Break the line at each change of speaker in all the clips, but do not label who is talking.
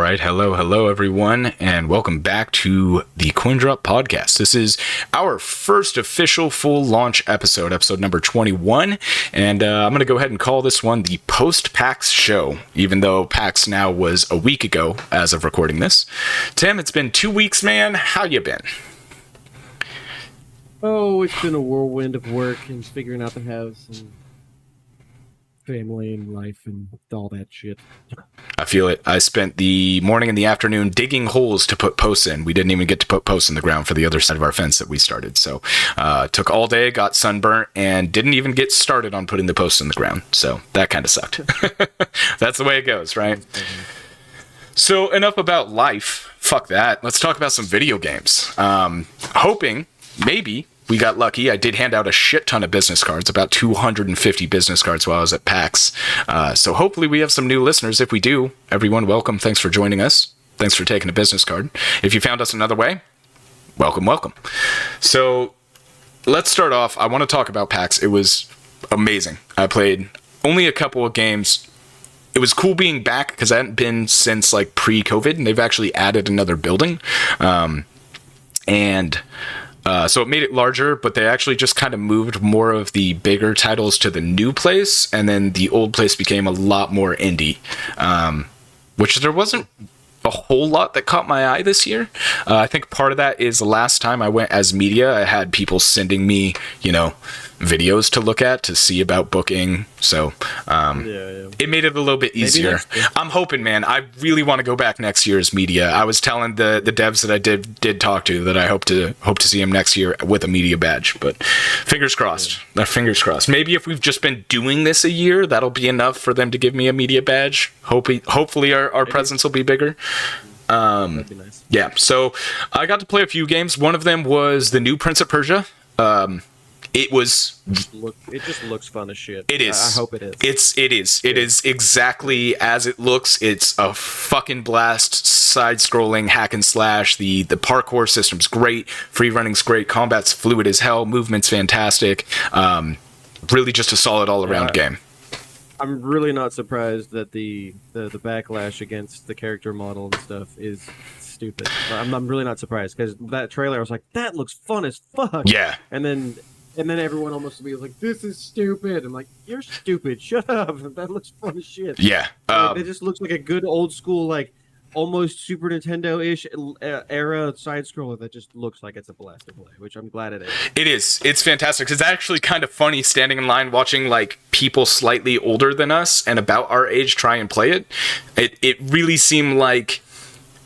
right, hello everyone, and welcome back to the Coin Drop Podcast. This is our first official full launch episode number 21, and I'm going to go ahead and call this one the post-PAX show, even though PAX now was a week ago as of recording this. Tim, it's been 2 weeks, man. How you been?
Oh, it's been a whirlwind of work and figuring out the house and family and life and all that shit.
I feel it. I spent the morning and the afternoon digging holes to put posts in. We didn't even get to put posts in the ground for the other side of our fence that we started. So took all day, got sunburnt, and didn't even get started on putting the posts in the ground. So that kind of sucked. That's the way it goes, right? So enough about life. Fuck that. Let's talk about some video games. Hoping, maybe, we got lucky. I did hand out a shit ton of business cards, about 250 business cards while I was at PAX. So hopefully we have some new listeners. If we do, everyone, welcome. Thanks for joining us. Thanks for taking a business card. If you found us another way, welcome. So let's start off. I want to talk about PAX. It was amazing. I played only a couple of games. It was cool being back because I hadn't been since like pre-COVID, and they've actually added another building. So it made it larger, but they actually just kind of moved more of the bigger titles to the new place, and then the old place became a lot more indie, which there wasn't a whole lot that caught my eye this year. I think part of that is the last time I went as media, I had people sending me, videos to look at to see about booking. So It made it a little bit easier. I'm hoping, man. I really want to go back next year as media. I was telling the devs that I did talk to that I hope to see him next year with a media badge. But fingers crossed. Fingers crossed. Maybe if we've just been doing this a year, that'll be enough for them to give me a media badge. Hopefully our presence will be bigger.
That'd be nice.
Yeah. So I got to play a few games. One of them was the new Prince of Persia. It
just looks fun as shit.
It is.
I hope it is.
It is. It is exactly as it looks. It's a fucking blast. Side-scrolling hack and slash. The parkour system's great. Free running's great. Combat's fluid as hell. Movement's fantastic. Really just a solid all-around game.
I'm really not surprised that the backlash against the character model and stuff is stupid. I'm really not surprised because that trailer I was like, that looks fun as fuck.
Yeah.
And then everyone almost be like, this is stupid. I'm like, you're stupid. Shut up. That looks fun as shit.
Yeah.
It just looks like a good old school, like almost Super Nintendo-ish era side scroller that just looks like it's a blast to play, which I'm glad it is.
It is. It's fantastic. It's actually kind of funny standing in line watching like people slightly older than us and about our age try and play it. It really seemed like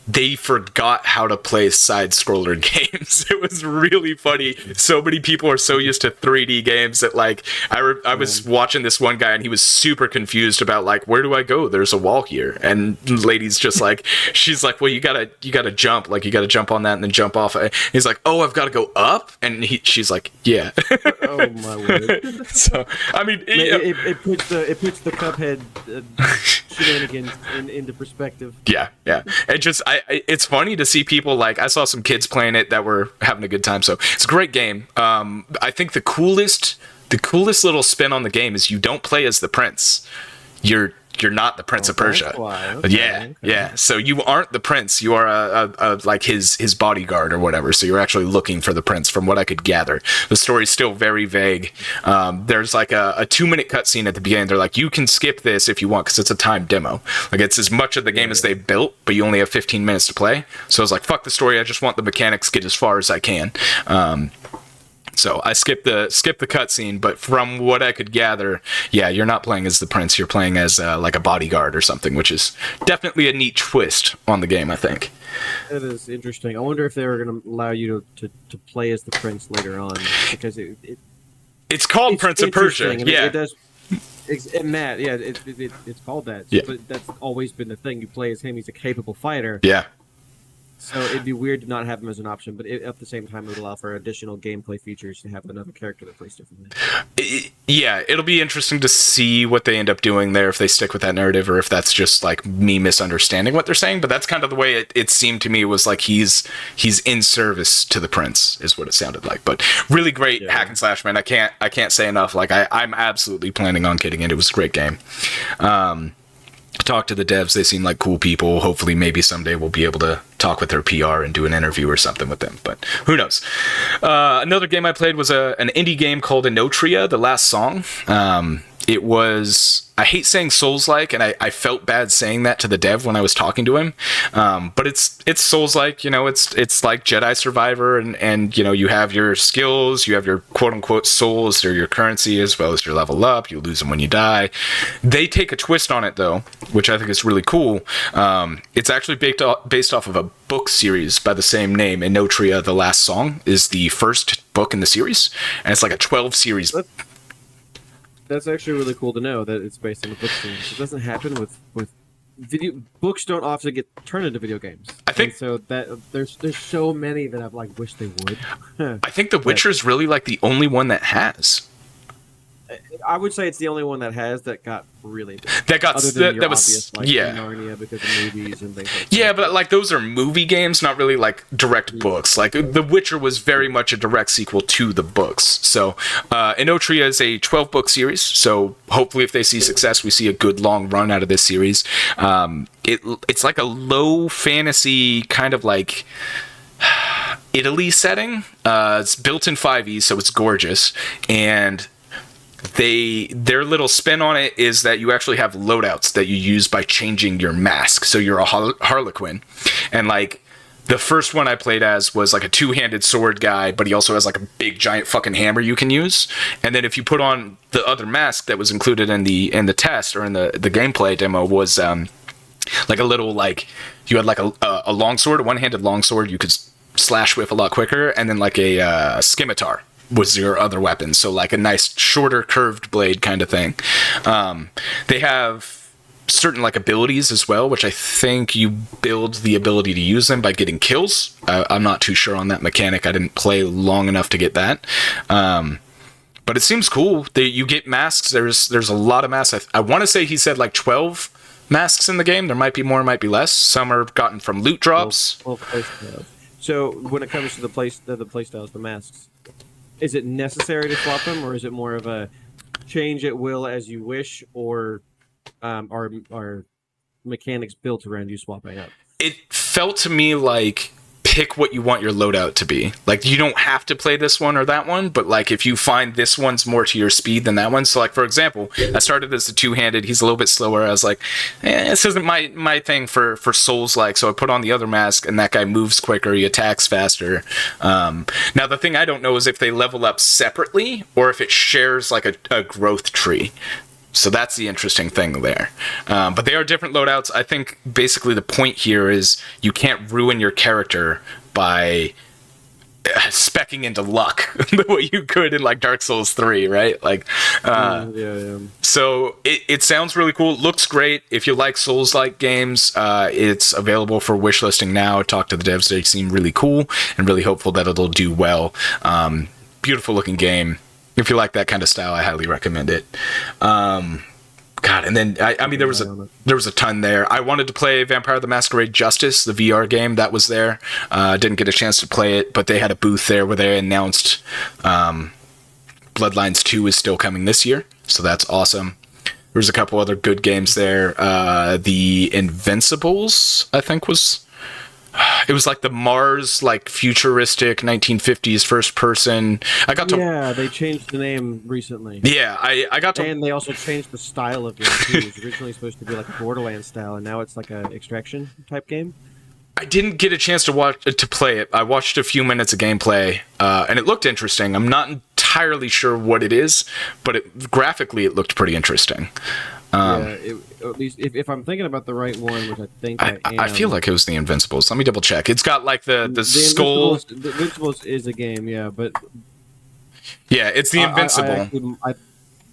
they forgot how to play side-scroller games. It was really funny. So many people are so used to 3D games that, like, I was watching this one guy and he was super confused about, like, where do I go? There's a wall here. And the lady's just like, she's like, well, you gotta jump. Like, you gotta jump on that and then jump off. He's like, oh, I've got to go up? And she's like, yeah.
Oh, my word.
So, I mean...
It puts the Cuphead shenanigans into perspective.
Yeah. It's funny to see people, like, I saw some kids playing it that were having a good time, so it's a great game. I think the coolest little spin on the game is you don't play as the prince. You're not the Prince of Persia.
Okay.
Yeah. So you aren't the prince. You are a like his bodyguard or whatever. So you're actually looking for the prince, from what I could gather. The story's still very vague. There's like a 2-minute cutscene at the beginning. They're like, you can skip this if you want because it's a timed demo. Like, it's as much of the game as they've built, but you only have 15 minutes to play. So I was like, fuck the story. I just want the mechanics, get as far as I can. So I skipped the cutscene, but from what I could gather, yeah, you're not playing as the prince. You're playing as like a bodyguard or something, which is definitely a neat twist on the game, I think.
That is interesting. I wonder if they were going to allow you to play as the prince later on, because
it's called Prince of Persia. Yeah.
It does. And that, yeah, it's called that.
Yeah.
But that's always been the thing. You play as him. He's a capable fighter.
Yeah.
So it'd be weird to not have him as an option, but at the same time, it would allow for additional gameplay features to have another character that plays differently.
Yeah, it'll be interesting to see what they end up doing there, if they stick with that narrative or if that's just like me misunderstanding what they're saying. But that's kind of the way it seemed to me. It was like he's in service to the prince, is what it sounded like. But really great hack and slash, man. I can't say enough. Like I'm absolutely planning on getting it. It was a great game. talked to the devs. They seem like cool people. Hopefully, maybe someday we'll be able to talk with their PR and do an interview or something with them. But who knows? Another game I played was an indie game called Inotria, The Last Song. It was, I hate saying Souls-like, and I felt bad saying that to the dev when I was talking to him. But it's Souls-like, you know, it's like Jedi Survivor, and you know, you have your skills, you have your quote-unquote souls, they're your currency, as well as your level up. You lose them when you die. They take a twist on it, though, which I think is really cool. It's actually based off of a book series by the same name. Inotria, The Last Song is the first book in the series, and it's like a 12-series.
That's actually really cool to know that it's based on a book series. It doesn't happen with video books. Don't often get turned into video games.
I think
and so that there's so many that I've like wished they would.
I think The Witcher is really like the only one that has.
I would say it's the only one that has that got really big.
That got
Other than your
that was
obvious, like,
yeah.
Narnia because of movies and things like that.
Yeah, but like those are movie games, not really like direct books. Like The Witcher was very much a direct sequel to the books. So Inotria is a 12-book series. So hopefully, if they see success, we see a good long run out of this series. It's like a low fantasy kind of like Italy setting. It's built in 5e, so it's gorgeous, and their little spin on it is that you actually have loadouts that you use by changing your mask. So you're a Harlequin, and like the first one I played as was like a two-handed sword guy, but he also has like a big giant fucking hammer you can use. And then if you put on the other mask that was included in the test or in the gameplay demo was like a little, like you had like a longsword, a one-handed longsword you could slash with a lot quicker, and then like a scimitar was your other weapon, so like a nice shorter curved blade kind of thing. They have certain like abilities as well, which I think you build the ability to use them by getting kills. I'm not too sure on that mechanic. I didn't play long enough to get that, but it seems cool. You get masks. There's a lot of masks. I want to say he said like 12 masks in the game. There might be more, might be less. Some are gotten from loot drops.
So when it comes to the playstyles, the masks, is it necessary to swap them, or is it more of a change at will as you wish, or are mechanics built around you swapping up?
It felt to me like pick what you want your loadout to be. Like you don't have to play this one or that one, but like if you find this one's more to your speed than that one. So like for example, I started as a two-handed. He's a little bit slower. I was like, this isn't my thing for Souls-like. So I put on the other mask, and that guy moves quicker. He attacks faster. Now the thing I don't know is if they level up separately or if it shares like a growth tree. So that's the interesting thing there. But they are different loadouts. I think basically the point here is you can't ruin your character by speccing into luck the way you could in like Dark Souls 3, right? Like,
yeah.
So it sounds really cool. It looks great. If you like Souls-like games, it's available for wishlisting now. Talk to the devs. They seem really cool and really hopeful that it'll do well. Beautiful looking game. If you like that kind of style, I highly recommend it. God, and then I mean there was a ton there. I wanted to play Vampire the Masquerade Justice, the VR game that was there. Didn't get a chance to play it, but they had a booth there where they announced Bloodlines 2 is still coming this year, so that's awesome. There was a couple other good games there. The Invincibles, I think was. It was like the Mars, like futuristic 1950s first person.
Yeah, they changed the name recently.
Yeah, I got to.
And they also changed the style of game too. It was originally supposed to be like a Borderlands style, and now it's like a extraction type game.
I didn't get a chance to play it. I watched a few minutes of gameplay, and it looked interesting. I'm not entirely sure what it is, but graphically it looked pretty interesting.
At least if I'm thinking about the right one, which I think I am.
I feel like it was the Invincibles. Let me double check. It's got like the skull.
The Invincibles is a game, yeah, but
yeah, it's the Invincible.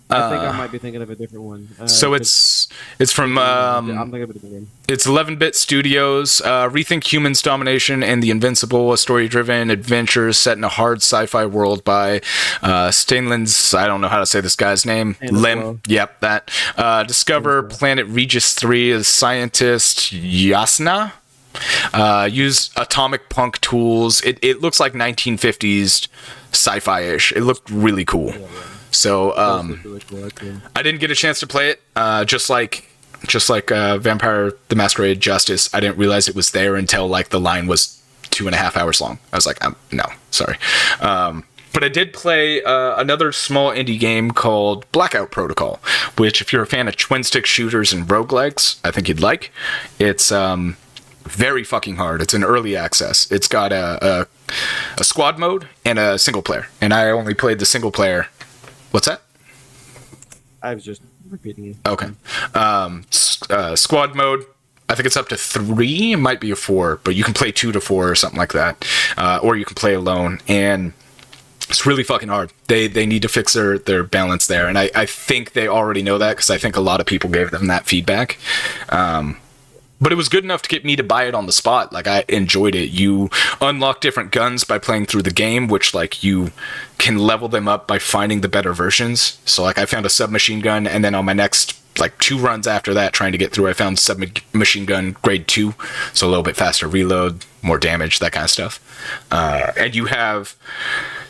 I think I might be thinking of a different one.
So it's from
I'm thinking of a different game.
It's 11-bit Studios, Rethink Humans' Domination and the Invincible, a story-driven adventure set in a hard sci-fi world by Stainlands, I don't know how to say this guy's name. Lim. Yep, that. Discover Planet Regis 3 as scientist Yasna. Use atomic punk tools. It looks like 1950s sci-fi-ish. It looked really cool. So I didn't get a chance to play it, just like just like Vampire the Masquerade Justice. I didn't realize it was there until like the line was 2.5 hours long. I was like, no, sorry. But I did play another small indie game called Blackout Protocol, which if you're a fan of twin stick shooters and roguelikes, I think you'd like. It's very fucking hard. It's an early access. It's got a squad mode and a single player, and I only played the single player. What's that?
I was just repeating you.
Okay. Squad mode, I think it's up to 3. It might be a 4, but you can play 2 to 4 or something like that. Or you can play alone. And it's really fucking hard. They need to fix their balance there. And I think they already know that because I think a lot of people gave them that feedback. But it was good enough to get me to buy it on the spot. Like, I enjoyed it. You unlock different guns by playing through the game, which, like, you can level them up by finding the better versions. So, like, I found a submachine gun, and then on my next, like, 2 runs after that, trying to get through, I found submachine gun grade 2. So a little bit faster reload, more damage, that kind of stuff. And you have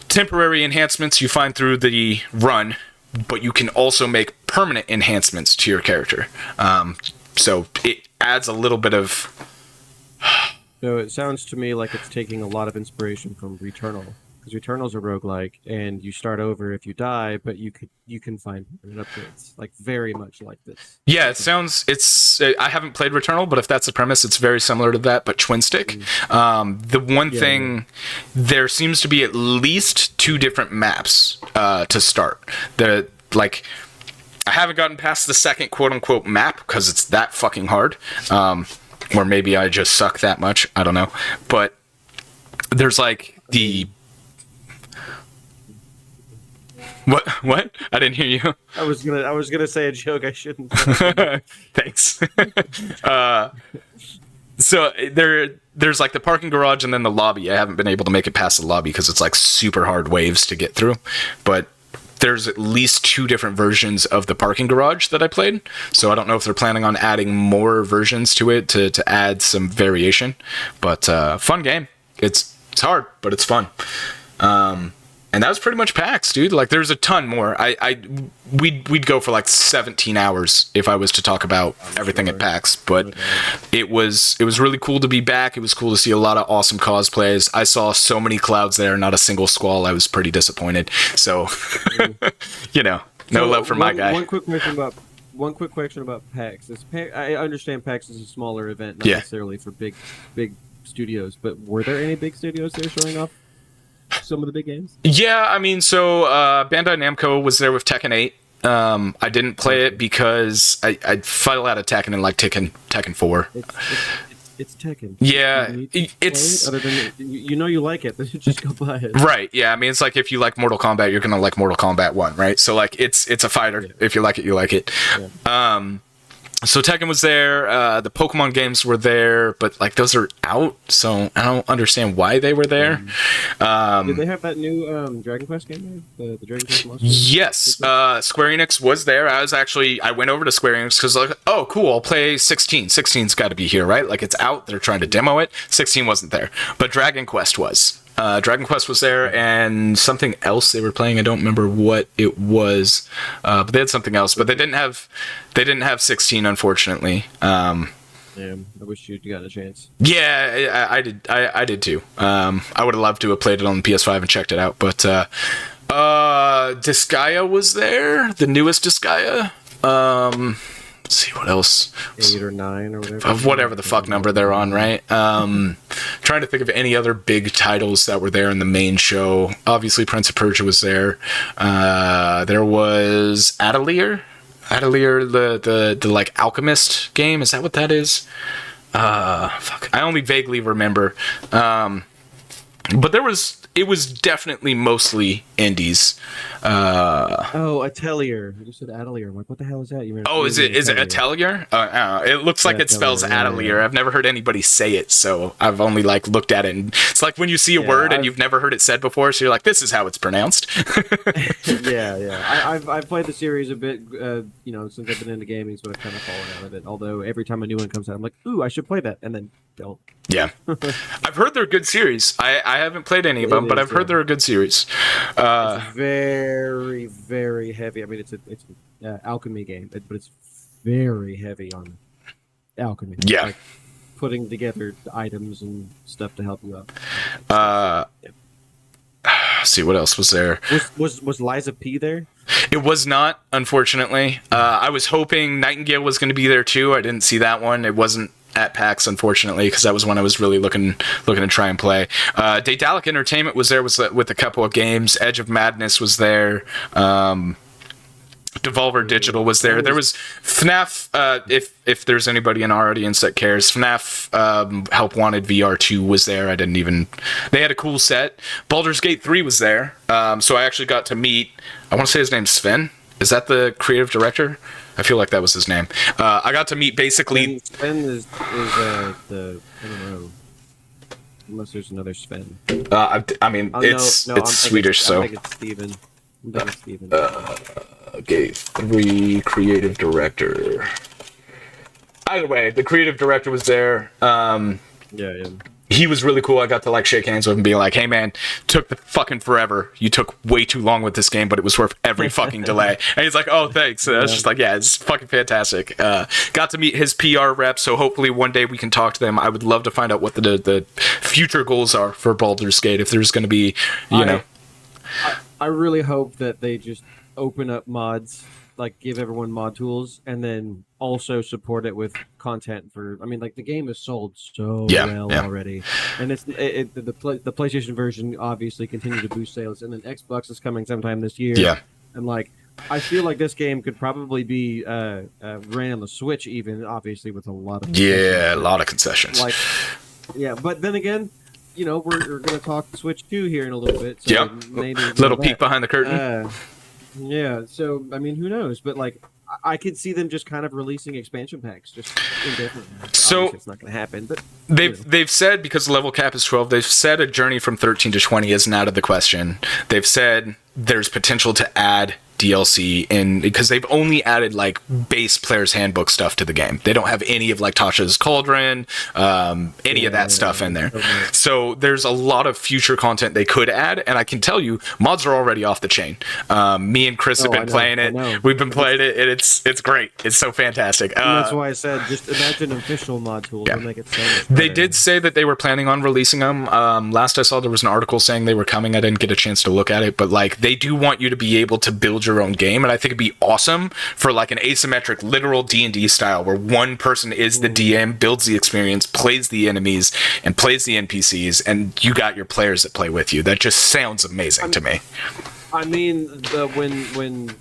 temporary enhancements you find through the run, but you can also make permanent enhancements to your character. So it adds a little bit of...
So it sounds to me like it's taking a lot of inspiration from Returnal, because Returnal's a roguelike, and you start over if you die, but you can find upgrades, like very much like this.
Yeah, I haven't played Returnal, but if that's the premise, it's very similar to that, but twin stick. The one thing, there seems to be at least 2 different maps to start. I haven't gotten past the second quote-unquote map because it's that fucking hard. Or maybe I just suck that much. I don't know. But there's like the... What? I didn't hear you.
I was gonna say a joke I shouldn't.
Thanks. So there's like the parking garage and then the lobby. I haven't been able to make it past the lobby because it's like super hard waves to get through. But there's at least 2 different versions of the parking garage that I played. So I don't know if they're planning on adding more versions to it to add some variation. But fun game. It's hard, but it's fun. And that was pretty much PAX, dude. Like, there's a ton more. We'd go for like 17 hours if I was to talk about everything at PAX. But it was really cool to be back. It was cool to see a lot of awesome cosplays. I saw so many clouds there, not a single squall. I was pretty disappointed. So, love for my guy.
One quick question about PAX. I understand PAX is a smaller event, not necessarily for big studios. But were there any big studios there showing off some of the big games?
Yeah, I mean, so Bandai Namco was there with Tekken 8. I didn't play it because I fell out of Tekken and like Tekken 4.
It's Tekken.
Yeah,
it's other than you like it, then just go buy it.
Right. Yeah, I mean, it's like if you like Mortal Kombat, you're gonna like Mortal Kombat 1, right? So like it's a fighter. Yeah. If you like it, you like it. Yeah. So Tekken was there, the Pokemon games were there, but like those are out, so I don't understand why they were there.
Did they have that new Dragon Quest game there? The Dragon Quest Monsters?
Yes, Square Enix was there. I went over to Square Enix because like, oh cool, I'll play 16. 16's got to be here, right? Like it's out, they're trying to demo it. 16 wasn't there, but Dragon Quest was. Dragon Quest was there, and something else they were playing. I don't remember what it was, but they had something else. But they didn't have 16, unfortunately.
Yeah, I wish you'd gotten a chance.
Yeah, I did. I did too. I would have loved to have played it on the PS5 and checked it out. But Disgaea was there, the newest Disgaea. Let's see what else.
8 or 9 or whatever.
Of whatever the fuck number they're on, right? Trying to think of any other big titles that were there in the main show. Obviously, Prince of Persia was there. There was Atelier. Atelier, the like alchemist game. Is that what that is? Fuck. I only vaguely remember. But it was definitely mostly indies.
Atelier. You said Atelier. I'm like, what the hell is that?
Is it Atelier? It looks like it spells Atelier. I've never heard anybody say it, so I've only like looked at it. And it's like when you see a word and you've never heard it said before, so you're like, this is how it's pronounced.
yeah. I've played the series a bit, since I've been into gaming, so I've kind of fallen out of it. Although every time a new one comes out, I'm like, ooh, I should play that, and then don't.
Yeah, I've heard they're good series. I haven't played any of them, but I've heard they're a good series.
It's very, very heavy. I mean, it's an alchemy game, but it's very heavy on alchemy.
Yeah.
Like putting together items and stuff to help you out.
See what else was there.
Was Liza P there?
It was not, unfortunately. I was hoping Nightingale was going to be there too. I didn't see that one. It wasn't at PAX, unfortunately, because that was one I was really looking to try and play. Daedalic Entertainment was there with a couple of games. Edge of Madness was there. Devolver Digital was there. There was FNAF, if there's anybody in our audience that cares. FNAF Help Wanted VR2 was there. They had a cool set. Baldur's Gate 3 was there. So I actually got to meet, I want to say his name's Sven. Is that the creative director? I feel like that was his name. I got to meet basically...
Sven is the, I don't know, unless there's another Sven.
It's Swedish, so...
I'm thinking Steven.
Gate 3 creative director. Either way, the creative director was there.
Yeah.
He was really cool. I got to shake hands with him and be like, hey man, took the fucking forever. You took way too long with this game, but it was worth every fucking delay. And he's like, oh, thanks. And I was just like, yeah, it's fucking fantastic. Got to meet his PR rep, so hopefully one day we can talk to them. I would love to find out what the future goals are for Baldur's Gate. If there's going to be,
I really hope that they just open up mods, give everyone mod tools, and then also support it with content for. The game is sold so well already, and the PlayStation version obviously continued to boost sales, and then Xbox is coming sometime this year.
Yeah,
and I feel like this game could probably be ran on the Switch, even obviously with a lot of
concessions.
But then again. We're going to talk Switch 2 here in a little bit. So maybe
little peek behind the curtain.
So, who knows? But, I could see them just kind of releasing expansion packs just indefinitely.
So,
obviously it's not going to happen. But
they've said, because the level cap is 12, they've said a journey from 13 to 20 isn't out of the question. They've said there's potential to add DLC in, because they've only added base player's handbook stuff to the game. They don't have any of Tasha's Cauldron, any of that stuff in there.
Okay.
So there's a lot of future content they could add, and I can tell you, mods are already off the chain. Me and Chris have been playing it. We've been playing it, and it's great. It's so fantastic.
That's why I said just imagine official mod tools and make it so much better.
They did say that they were planning on releasing them. Last I saw, there was an article saying they were coming. I didn't get a chance to look at it, but they do want you to be able to build your own game, and I think it'd be awesome for an asymmetric literal D&D style where one person is the DM, builds the experience, plays the enemies, and plays the NPCs, and you got your players that play with you. That just sounds amazing to me.
When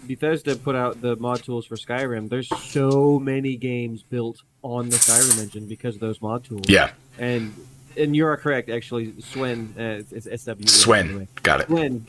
Bethesda put out the mod tools for Skyrim, there's so many games built on the Skyrim engine because of those mod tools.
Yeah.
And you are correct, actually. Swen, it's SW.
Swen,
anyway.
got it.
Swen,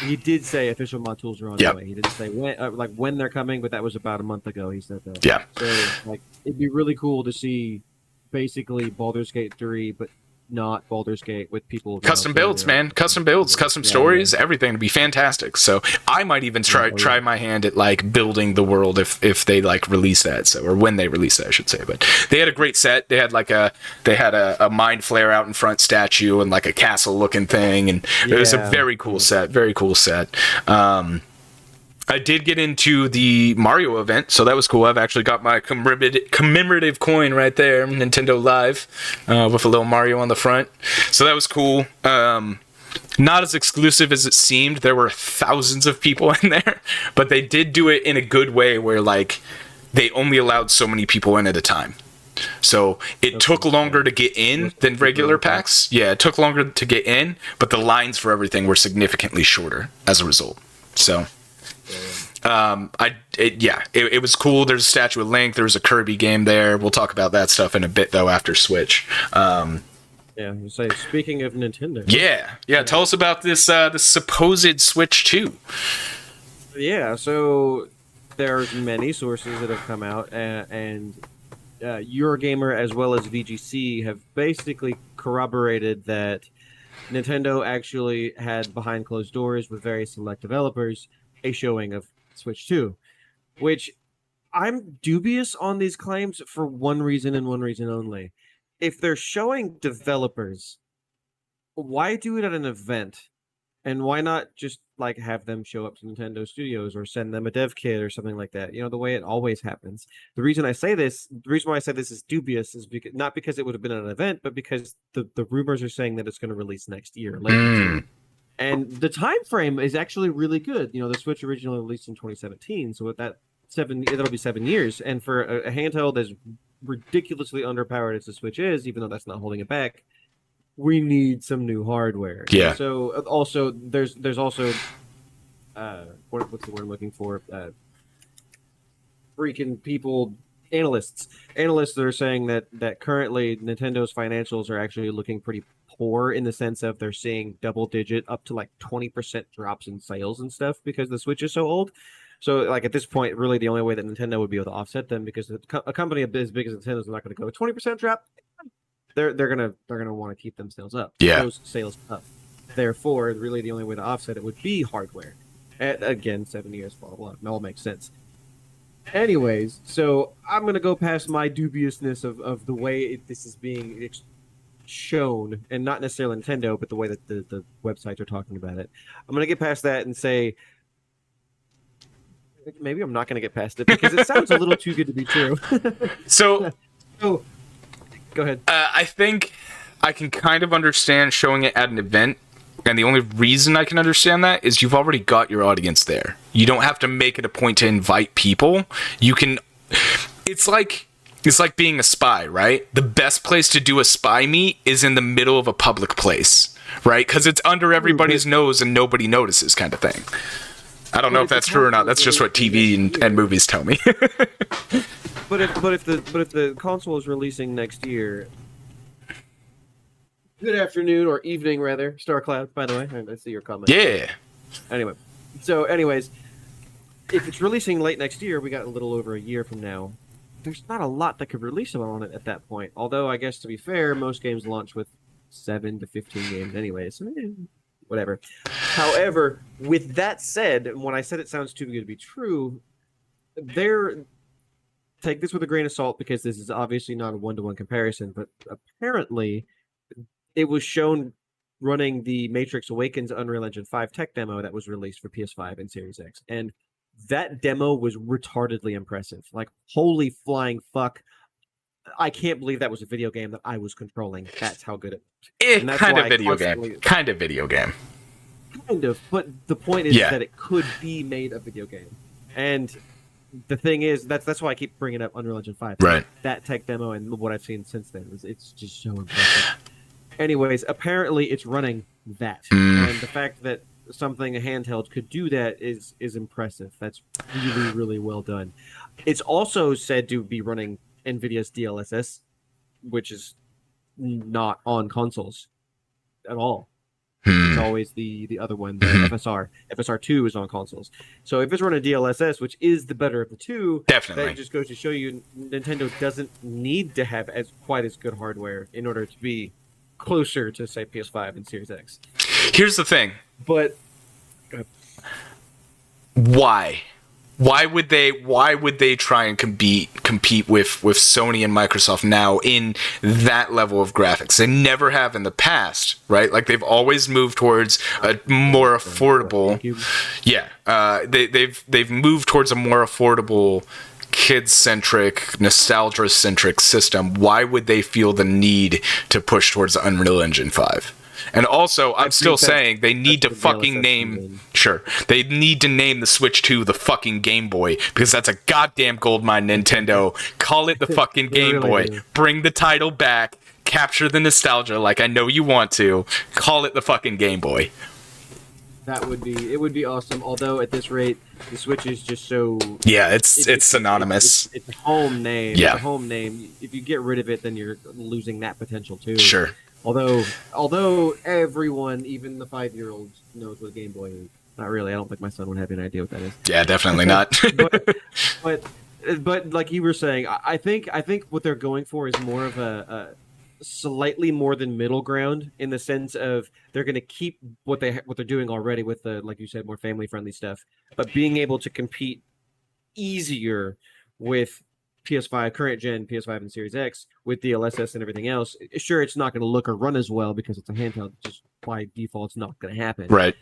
he did say official mod tools are on the way. He didn't say when they're coming, but that was about a month ago. He said that.
Yeah.
So it'd be really cool to see basically Baldur's Gate 3, but not Baldur's Gate with people.
Custom builds, man. Custom builds, custom stories, everything would be fantastic. So I might even try my hand at building the world if they release that, or when they release that, I should say. But they had a great set. They had a mind flare out in front statue and a castle looking thing, and it was a very cool set. Very cool set. I did get into the Mario event, so that was cool. I've actually got my commemorative coin right there, Nintendo Live, with a little Mario on the front. So that was cool. Not as exclusive as it seemed. There were thousands of people in there, but they did do it in a good way where they only allowed so many people in at a time. So it took longer to get in than regular PAX. Yeah, it took longer to get in, but the lines for everything were significantly shorter as a result. So... it was cool. There's a Statue of Link. There was a Kirby game there. We'll talk about that stuff in a bit though after Switch.
Speaking of Nintendo.
Yeah. Tell us about this supposed Switch 2.
Yeah, so there's many sources that have come out, and Eurogamer as well as VGC have basically corroborated that Nintendo actually had behind closed doors with very select developers a showing of Switch 2, which I'm dubious on these claims for one reason and one reason only. If they're showing developers, why do it at an event? And why not just like have them show up to Nintendo Studios or send them a dev kit or something like that? The way it always happens. The reason why I say this is dubious is because not because it would have been an event, but because the rumors are saying that it's going to release next year, late next year. And the time frame is actually really good. The Switch originally released in 2017, so with that it'll be 7 years. And for a handheld as ridiculously underpowered as the Switch is, even though that's not holding it back, we need some new hardware.
Yeah.
And so also there's also what's the word I'm looking for? Freaking people, analysts that are saying that currently Nintendo's financials are actually looking pretty poor, in the sense of they're seeing double digit up to like 20% drops in sales and stuff because the Switch is so old. So like at this point, really the only way that Nintendo would be able to offset them, because a company as big as Nintendo is not going to go 20% drop. They're gonna want to keep them sales up.
Yeah.
Those sales up. Therefore, really the only way to offset it would be hardware. And again, 7 years, blah blah. It all makes sense. Anyways, so I'm gonna go past my dubiousness of the way this is being shown, and not necessarily Nintendo, but the way that the websites are talking about it. I'm gonna get past that and say maybe I'm not gonna get past it because it sounds a little too good to be true.
So
Go ahead.
I think I can kind of understand showing it at an event, and the only reason I can understand that is you've already got your audience there. You don't have to make it a point to invite people. You can. It's like being a spy, right? The best place to do a spy meet is in the middle of a public place, right? Because it's under everybody's nose and nobody notices, kind of thing. I don't know if that's true or not. That's just what TV and movies tell me.
But if the console is releasing next year, good afternoon or evening rather, StarCloud. By the way, I see your comment.
Yeah.
Anyway, anyways, if it's releasing late next year, we got a little over a year from now. There's not a lot that could release on it at that point. Although I guess to be fair, most games launch with 7 to 15 games anyway. So whatever. However, with that said, when I said it sounds too good to be true, take this with a grain of salt because this is obviously not a one-to-one comparison, but apparently it was shown running the Matrix Awakens Unreal Engine 5 tech demo that was released for PS5 and Series X. And that demo was retardedly impressive. Like, holy flying fuck. I can't believe that was a video game that I was controlling. That's how good it was.
Kind of video game. Kind of video game.
Kind of, but the point is that it could be made a video game. And the thing is, that's why I keep bringing up Unreal Engine 5.
Right.
That tech demo and what I've seen since then, it's just so impressive. Anyways, apparently it's running that. And the fact that something, a handheld, could do that is impressive. That's really, really well done. It's also said to be running NVIDIA's DLSS, which is not on consoles at all. It's always the other one, the FSR. FSR2 is on consoles. So if it's running DLSS, which is the better of the two,
definitely,
that just goes to show you Nintendo doesn't need to have quite as good hardware in order to be closer to, say, PS5 and Series X.
Here's the thing.
But
why? Why would they try and compete with Sony and Microsoft now in that level of graphics? They never have in the past, right? Like, they've always moved towards a more affordable. Yeah, they've moved towards a more affordable, kid-centric, nostalgia-centric system. Why would they feel the need to push towards the Unreal Engine 5? And also, I'm still saying they need to fucking name... Sure. They need to name the Switch 2 the fucking Game Boy, because that's a goddamn goldmine, Nintendo. Call it the fucking Game Boy. Bring the title back. Capture the nostalgia like I know you want to. Call it the fucking Game Boy.
It would be awesome. Although at this rate, the Switch is just so...
Yeah, it's synonymous.
It's a home name.
Yeah.
It's a home name. If you get rid of it, then you're losing that potential too.
Sure.
Although everyone, even the 5-year-olds, knows what a Game Boy is. Not really. I don't think my son would have any idea what that is.
Yeah, definitely not.
but like you were saying, I think what they're going for is more of a slightly more than middle ground, in the sense of they're going to keep what they're doing already with the, like you said, more family friendly stuff, but being able to compete easier with PS5, current gen PS5 and Series X with DLSS and everything else, sure, it's not going to look or run as well because it's a handheld. Just by default, it's not going to happen.
Right.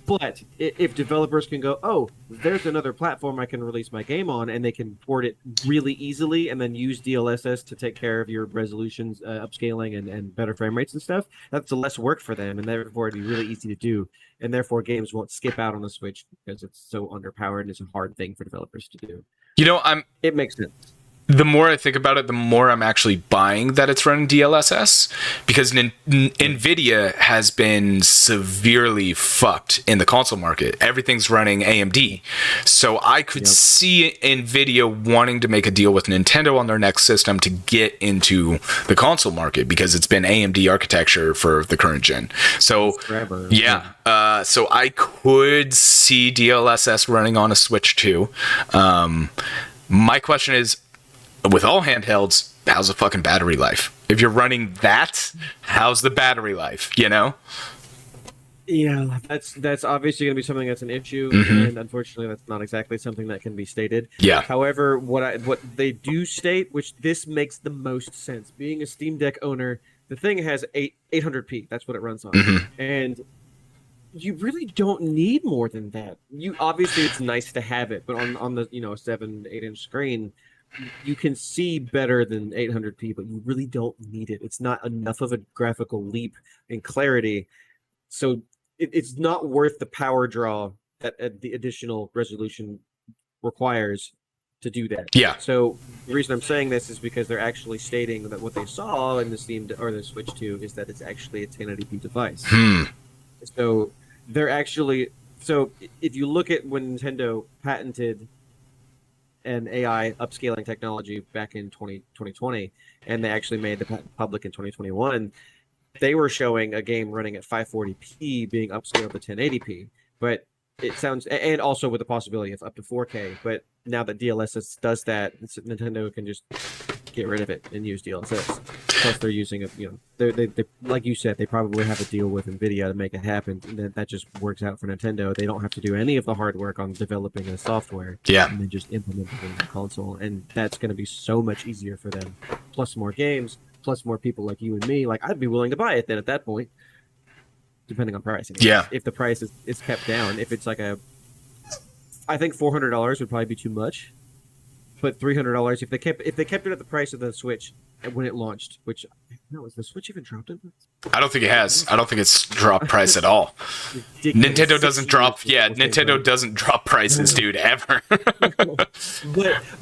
But if developers can go, oh, there's another platform I can release my game on, and they can port it really easily and then use DLSS to take care of your resolutions, upscaling, and better frame rates and stuff, that's less work for them, and therefore it'd be really easy to do. And therefore games won't skip out on the Switch because it's so underpowered and it's a hard thing for developers to do. It makes sense.
The more I think about it, the more I'm actually buying that it's running DLSS, because NVIDIA has been severely fucked in the console market. Everything's running AMD. So I could see NVIDIA wanting to make a deal with Nintendo on their next system to get into the console market, because it's been AMD architecture for the current gen. So
forever.
So I could see DLSS running on a Switch too. My question is, with all handhelds, how's the fucking battery life? If you're running that, how's the battery life, you know?
Yeah, that's obviously going to be something that's an issue, and unfortunately that's not exactly something that can be stated.
Yeah.
However, what they do state, which this makes the most sense, being a Steam Deck owner, the thing has 800p, that's what it runs on. And you really don't need more than that. You obviously, it's nice to have it, but on the 7-8 inch screen, you can see better than 800p, but you really don't need it. It's not enough of a graphical leap in clarity, so it's not worth the power draw that the additional resolution requires to do that.
Yeah.
So the reason I'm saying this is because they're actually stating that what they saw in the Steam or the Switch 2 is that it's actually a 1080p device. So they're actually, so if you look at when Nintendo patented an AI upscaling technology back in 2020, and they actually made the patent public in 2021, they were showing a game running at 540p being upscaled to 1080p. But it sounds, and also with the possibility of up to 4K. But now that DLSS does that, Nintendo can just get rid of it and use DLSS. Plus, they're using it. They like you said, they probably have a deal with NVIDIA to make it happen. And that just works out for Nintendo. They don't have to do any of the hard work on developing the software.
Yeah.
And then just implement it in the console, and that's going to be so much easier for them. Plus, more games. Plus, more people like you and me. Like, I'd be willing to buy it then at that point, depending on pricing.
Yeah.
If the price is kept down, if it's like I think $400 would probably be too much. But $300 if they kept it at the price of the Switch when it launched, which has the Switch even dropped in price?
I don't think it has. I don't think it's dropped price at all. Nintendo doesn't drop. Yeah, Nintendo doesn't drop prices, dude, ever.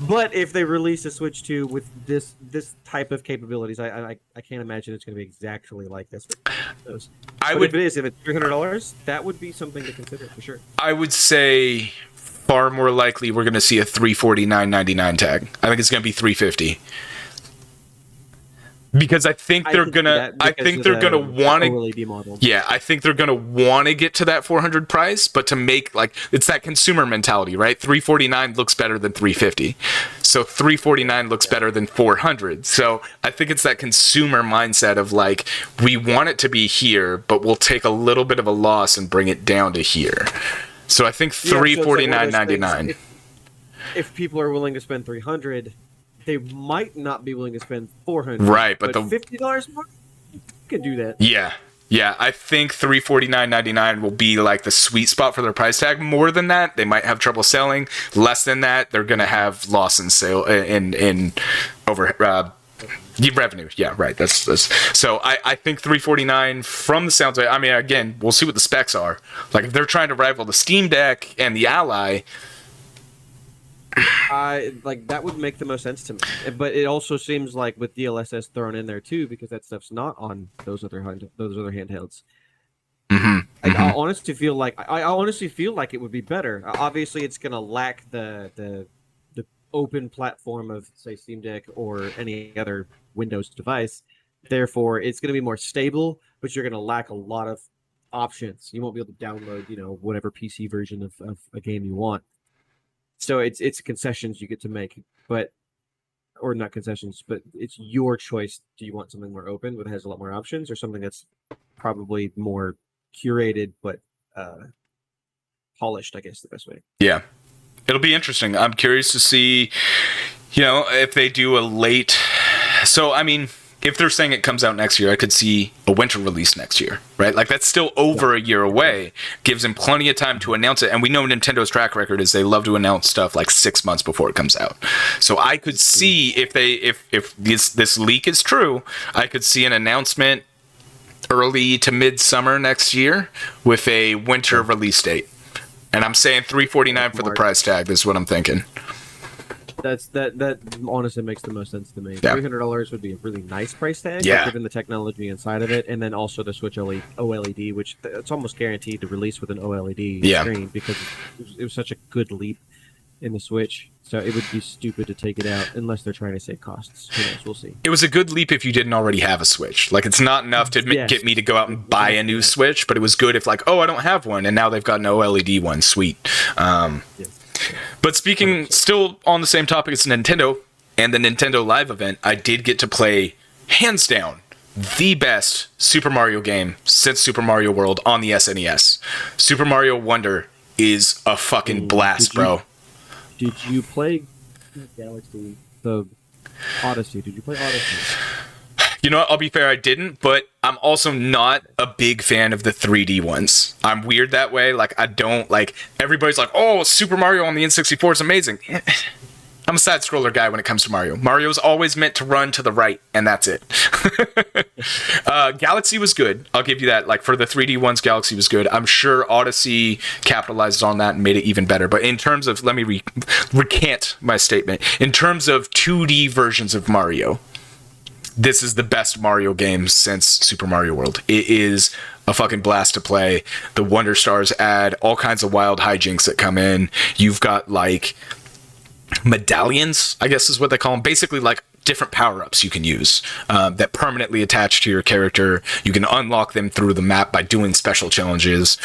but if they release a Switch 2 with this type of capabilities, I can't imagine it's going to be exactly like this. If it's $300, that would be something to consider for sure.
I would say far more likely we're going to see a $349.99 tag. I think it's going to be $350. Because I think they're gonna want to. Yeah, I think they're gonna want to get to that 400 price, but to make it's that consumer mentality, right? 349 looks better than 350, so 349 looks better than 400. So I think it's that consumer mindset of we want it to be here, but we'll take a little bit of a loss and bring it down to here. So I think $349.99.
If people are willing to spend $300. They might not be willing to spend $400.
Right, but the
$50 more, you can do that.
Yeah. I think $349.99 will be the sweet spot for their price tag. More than that, they might have trouble selling. Less than that, they're gonna have loss in sale in over revenue. Yeah, right. That's so I think $349 from the sounds of it. I mean, again, we'll see what the specs are. If they're trying to rival the Steam Deck and the Ally.
That would make the most sense to me, but it also seems like with DLSS thrown in there too, because that stuff's not on those other handhelds. I honestly feel like it would be better. Obviously, it's gonna lack the open platform of say Steam Deck or any other Windows device. Therefore, it's gonna be more stable, but you're gonna lack a lot of options. You won't be able to download whatever PC version of a game you want. So it's concessions you get to make, or not concessions, but it's your choice. Do you want something more open, that has a lot more options, or something that's probably more curated but polished? I guess the best way.
Yeah, it'll be interesting. I'm curious to see You know, if they do a late... So, I mean, if they're saying it comes out next year, I could see a winter release next year, right? Like, that's still over a year away. Gives them plenty of time to announce it. And we know Nintendo's track record is they love to announce stuff like 6 months before it comes out. So I could see if this leak is true, I could see an announcement early to midsummer next year with a winter release date. And I'm saying $349 for the price tag. This is what I'm thinking.
That honestly makes the most sense to me.
Yeah.
$300 would be a really nice price tag,
yeah,
given the technology inside of it, and then also the Switch OLED, which it's almost guaranteed to release with an OLED screen because it was such a good leap in the Switch. So it would be stupid to take it out unless they're trying to save costs. Who knows? We'll see.
It was a good leap if you didn't already have a Switch. Like, it's not enough to get me to go out and buy a new Switch, but it was good if, like, oh, I don't have one, and now they've got an OLED one. Sweet. But speaking, still on the same topic as Nintendo and the Nintendo Live event, I did get to play, hands down, the best Super Mario game since Super Mario World on the SNES. Super Mario Wonder is a fucking blast, bro.
Did you play Galaxy, the Odyssey? Did you play Odyssey?
You know what? I'll be fair, I didn't, but I'm also not a big fan of the 3D ones. I'm weird that way. Like, I don't, like, everybody's like, oh, Super Mario on the N64 is amazing. I'm a side-scroller guy when it comes to Mario. Mario's always meant to run to the right, and that's it. Galaxy was good. I'll give you that. Like, for the 3D ones, Galaxy was good. I'm sure Odyssey capitalized on that and made it even better. But in terms of, let me recant my statement. In terms of 2D versions of Mario, this is the best Mario game since Super Mario World. It is a fucking blast to play. The Wonder Stars add all kinds of wild hijinks that come in. You've got, like, medallions, I guess is what they call them. Basically, like, different power-ups you can use that permanently attach to your character. You can unlock them through the map by doing special challenges.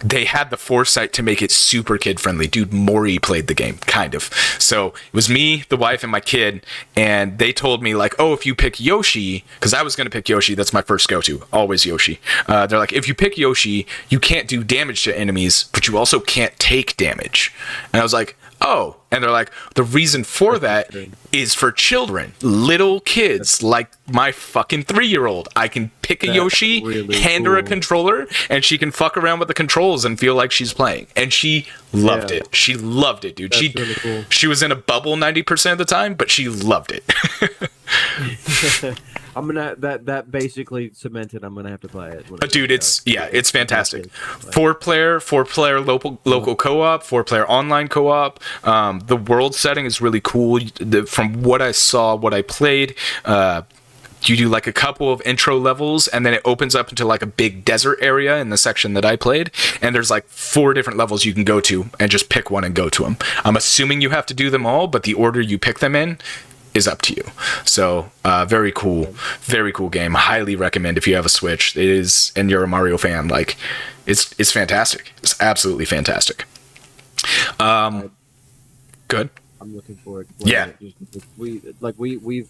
They had the foresight to make it super kid-friendly. Dude, Maury played the game, kind of. So it was me, the wife, and my kid, and they told me, like, oh, if you pick Yoshi, because I was going to pick Yoshi, that's my first go-to, always Yoshi. They're like, if you pick Yoshi, you can't do damage to enemies, but you also can't take damage. And I was like, oh, and they're like, the reason for that is for children, little kids, like my fucking 3-year-old. I can pick a Yoshi, hand her a controller, and she can fuck around with the controls and feel like she's playing. And she loved it. She loved it, dude.
That's really cool.
She was in a bubble 90% of the time, but she loved it.
I'm gonna that basically cemented. I'm gonna have to play it.
Dude, it's fantastic. 4-player local co-op, 4-player online co-op. The world setting is really cool. From what I saw, what I played, you do like a couple of intro levels, and then it opens up into like a big desert area in the section that I played. And there's like 4 different levels you can go to, and just pick one and go to them. I'm assuming you have to do them all, but the order you pick them in is up to you. So very cool game. Highly recommend if you have a Switch. It is, and you're a Mario fan. Like, it's fantastic. It's absolutely fantastic. Good.
I'm looking forward.
Yeah.
We've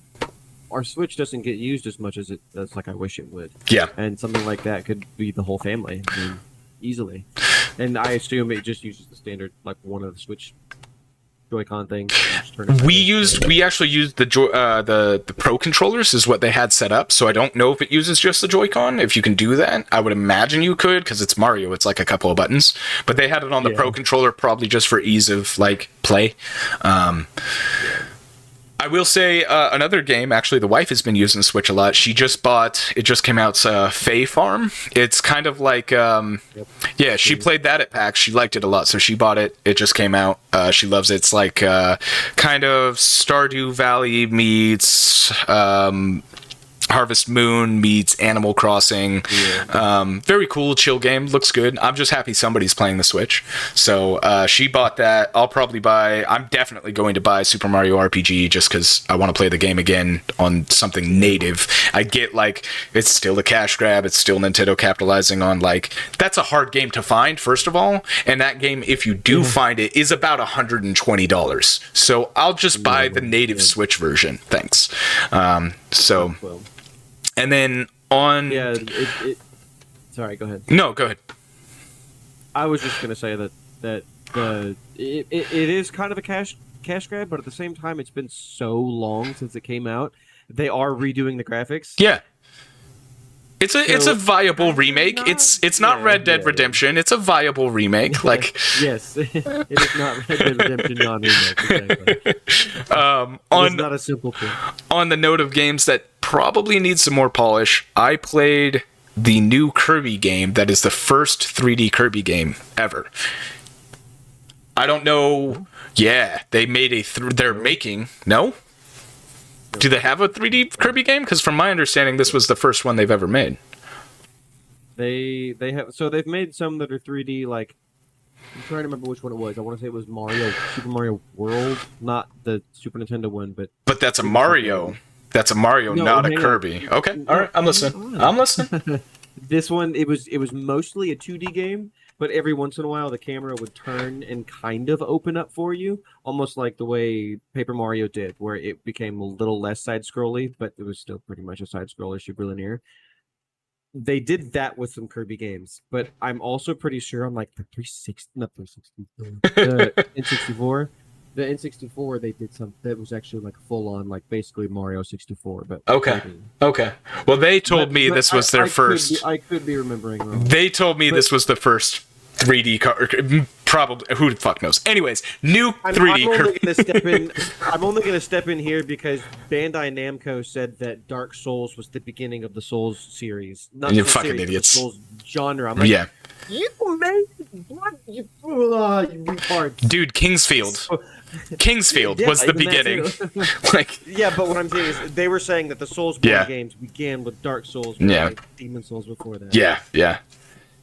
our Switch doesn't get used as much as like I wish it would.
Yeah.
And something like that could be the whole family, I mean, easily. And I assume it just uses the standard, like, one of the Switch Joy-Con thing.
We actually used the Pro controllers is what they had set up, so I don't know if it uses just the Joy-Con. If you can do that, I would imagine you could, because it's Mario. It's like a couple of buttons, but they had it on the Pro controller probably just for ease of like play. I will say another game, actually, the wife has been using the Switch a lot. She just bought, it just came out, Fae Farm. It's kind of like, she played that at PAX. She liked it a lot, so she bought it. It just came out. She loves it. It's like kind of Stardew Valley meets Harvest Moon meets Animal Crossing. Very cool, chill game. Looks good. I'm just happy somebody's playing the Switch. So she bought that. I'm definitely going to buy Super Mario RPG just because I want to play the game again on something native. I get, like, it's still a cash grab. It's still Nintendo capitalizing on, like, that's a hard game to find, first of all. And that game, if you do find it, is about $120. So I'll just buy the native Switch version. Thanks. And then on...
Yeah, sorry, go ahead.
No, go ahead.
I was just going to say that it is kind of a cash cash grab, but at the same time, it's been so long since it came out. They are redoing the graphics.
Yeah. It's a viable remake.
not-
It's not
yeah,
Red Dead
yeah.
Redemption. It's a viable remake. Like
Yes, it is not Red Dead Redemption non-remake. Exactly. It's
on
not a simple thing.
on the note of games that probably need some more polish, I played the new Kirby game that is the first 3D Kirby game ever. I don't know. Yeah, they made they're making. No? Do they have a 3D Kirby game? Because from my understanding, this was the first one they've ever made.
They have, so they've made some that are 3D. Like, I'm trying to remember which one it was. I want to say it was Super Mario World, not the Super Nintendo one, but
That's a Mario. That's a Mario,
No,
not a
hang on.
Kirby. Okay, all right, I'm listening. I'm listening.
this one it was mostly a 2D game, but every once in a while the camera would turn and kind of open up for you, almost like the way Paper Mario did, where it became a little less side-scrolly, but it was still pretty much a side-scroller, super linear. They did that with some Kirby games, but I'm also pretty sure on like the 360, not 360, the N64. The N64, they did something that was actually like full on, like basically Mario 64. But
Okay.
Kirby.
Okay. Well, they told me this was their first.
I could be remembering wrong.
They told me this was the first 3D probably. Who the fuck knows? Anyways, new 3D Kirby.
I'm only going to step in here because Bandai Namco said that Dark Souls was the beginning of the Souls series. Not
You
the
fucking
series,
idiots.
The Souls genre. I'm like,
Yeah.
you made what? You retards.
Dude, Kingsfield
Yeah,
was the
even that
beginning.
too.
Like,
Yeah, but what I'm saying is they were saying that the Soulsborne games began with Dark Souls,
Yeah.
Demon Souls before that.
yeah.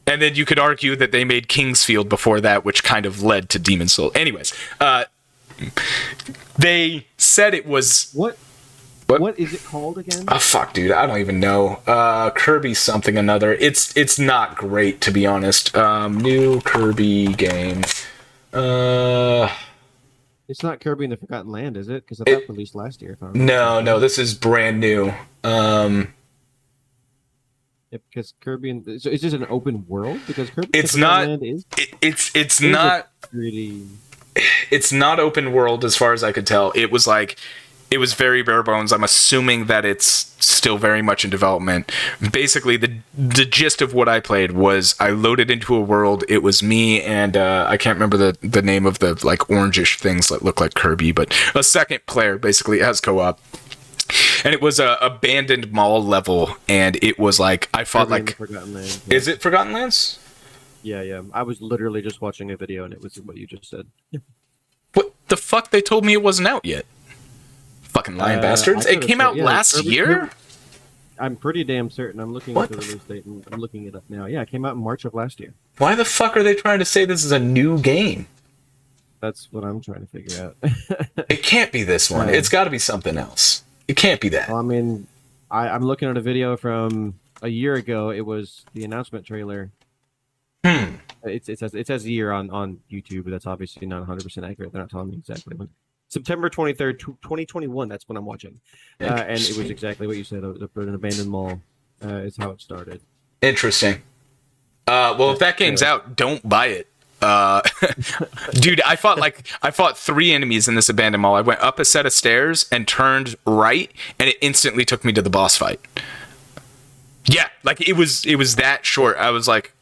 And then you could argue that they made Kingsfield before that, which kind of led to Demon Soul. Anyways, they said it was...
What is it called again?
Oh, fuck, dude. I don't even know. Kirby something another. It's not great, to be honest. New Kirby game.
It's not Kirby in the Forgotten Land, is it? Because I thought it released last year. If I remember.
No, this is brand new.
Yeah, because Kirby and so is this an open world? Because Kirby
It's
in the Forgotten
not-
Land is
It's not...
pretty.
It's not open world as far as I could tell. It was very bare bones. I'm assuming that it's still very much in development. Basically, the gist of what I played was I loaded into a world. It was me and I can't remember the name of the like orangish things that look like Kirby, but a second player basically as co-op. And it was a abandoned mall level, and it was like I fought
Kirby in the
like.
Forgotten Land.
Is it Forgotten Lands?
Yeah. I was literally just watching a video, and it was what you just said.
What the fuck? They told me it wasn't out yet. Fucking lying bastards!
I
It
could've
came
said-
out
yeah,
last year.
I'm pretty damn certain. I'm looking
What
at the
the
release date, and I'm looking it up now. Yeah, it came out in March of last year.
Why the fuck are they trying to say this is a new game?
That's what I'm trying to figure out.
It can't be this one. It's got to be something else. It can't be that.
Well, I mean, I'm looking at a video from a year ago. It was the announcement trailer. It says a year on YouTube, but that's obviously not 100% accurate. They're not telling me exactly when. September 23rd, 2021. That's when I'm watching, and it was exactly what you said. It was an abandoned mall. Is how it started.
Interesting. Well, if that game's out, don't buy it. Dude, I fought 3 enemies in this abandoned mall. I went up a set of stairs and turned right, and it instantly took me to the boss fight. Yeah, like it was that short. I was like,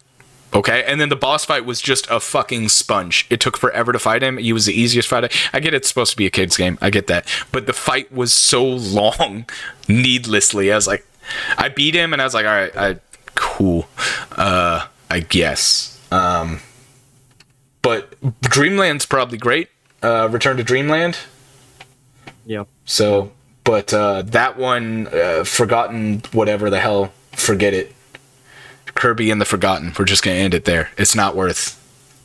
okay, and then the boss fight was just a fucking sponge. It took forever to fight him. He was the easiest fight. I get it's supposed to be a kid's game. I get that, but the fight was so long, needlessly. I was like, I beat him, and I was like, all right, cool. I guess. But Dreamland's probably great. Return to Dreamland.
Yeah.
So, but that one, Forgotten, whatever the hell, forget it. Kirby and the Forgotten. We're just gonna end it there. It's not worth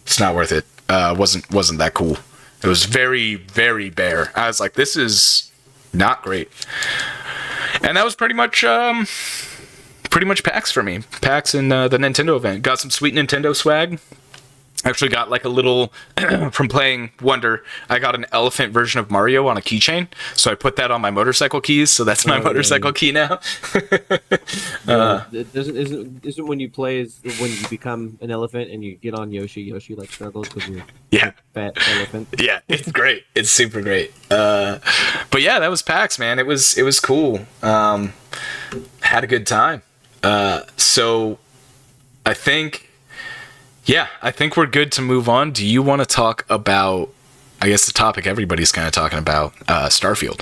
it. Wasn't that cool. It was very, very bare. I was like, this is not great. And that was pretty much PAX for me. PAX and the Nintendo event. Got some sweet Nintendo swag. Actually got like a little from playing Wonder. I got an elephant version of Mario on a keychain, so I put that on my motorcycle keys. So that's my motorcycle key now.
It doesn't isn't when you play is when you become an elephant and you get on Yoshi. Yoshi like struggles because you're
Yeah,
fat elephant.
yeah, it's great. It's super great. But yeah, that was PAX, man. It was cool. Had a good time. So I think. Yeah, I think we're good to move on. Do you want to talk about, I guess the topic everybody's kind of talking about, Starfield?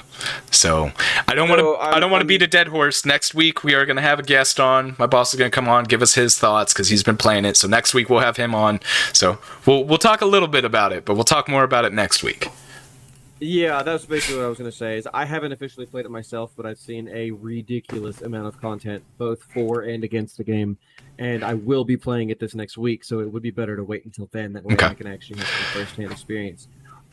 So I don't want to beat a dead horse. Next week we are going to have a guest on. My boss is going to come on, give us his thoughts because he's been playing it. So next week we'll have him on. So we'll talk a little bit about it, but we'll talk more about it next week.
Yeah, that's basically what I was going to say. Is I haven't officially played it myself, but I've seen a ridiculous amount of content, both for and against the game, and I will be playing it this next week. So it would be better to wait until then. That way I can actually have some first-hand experience.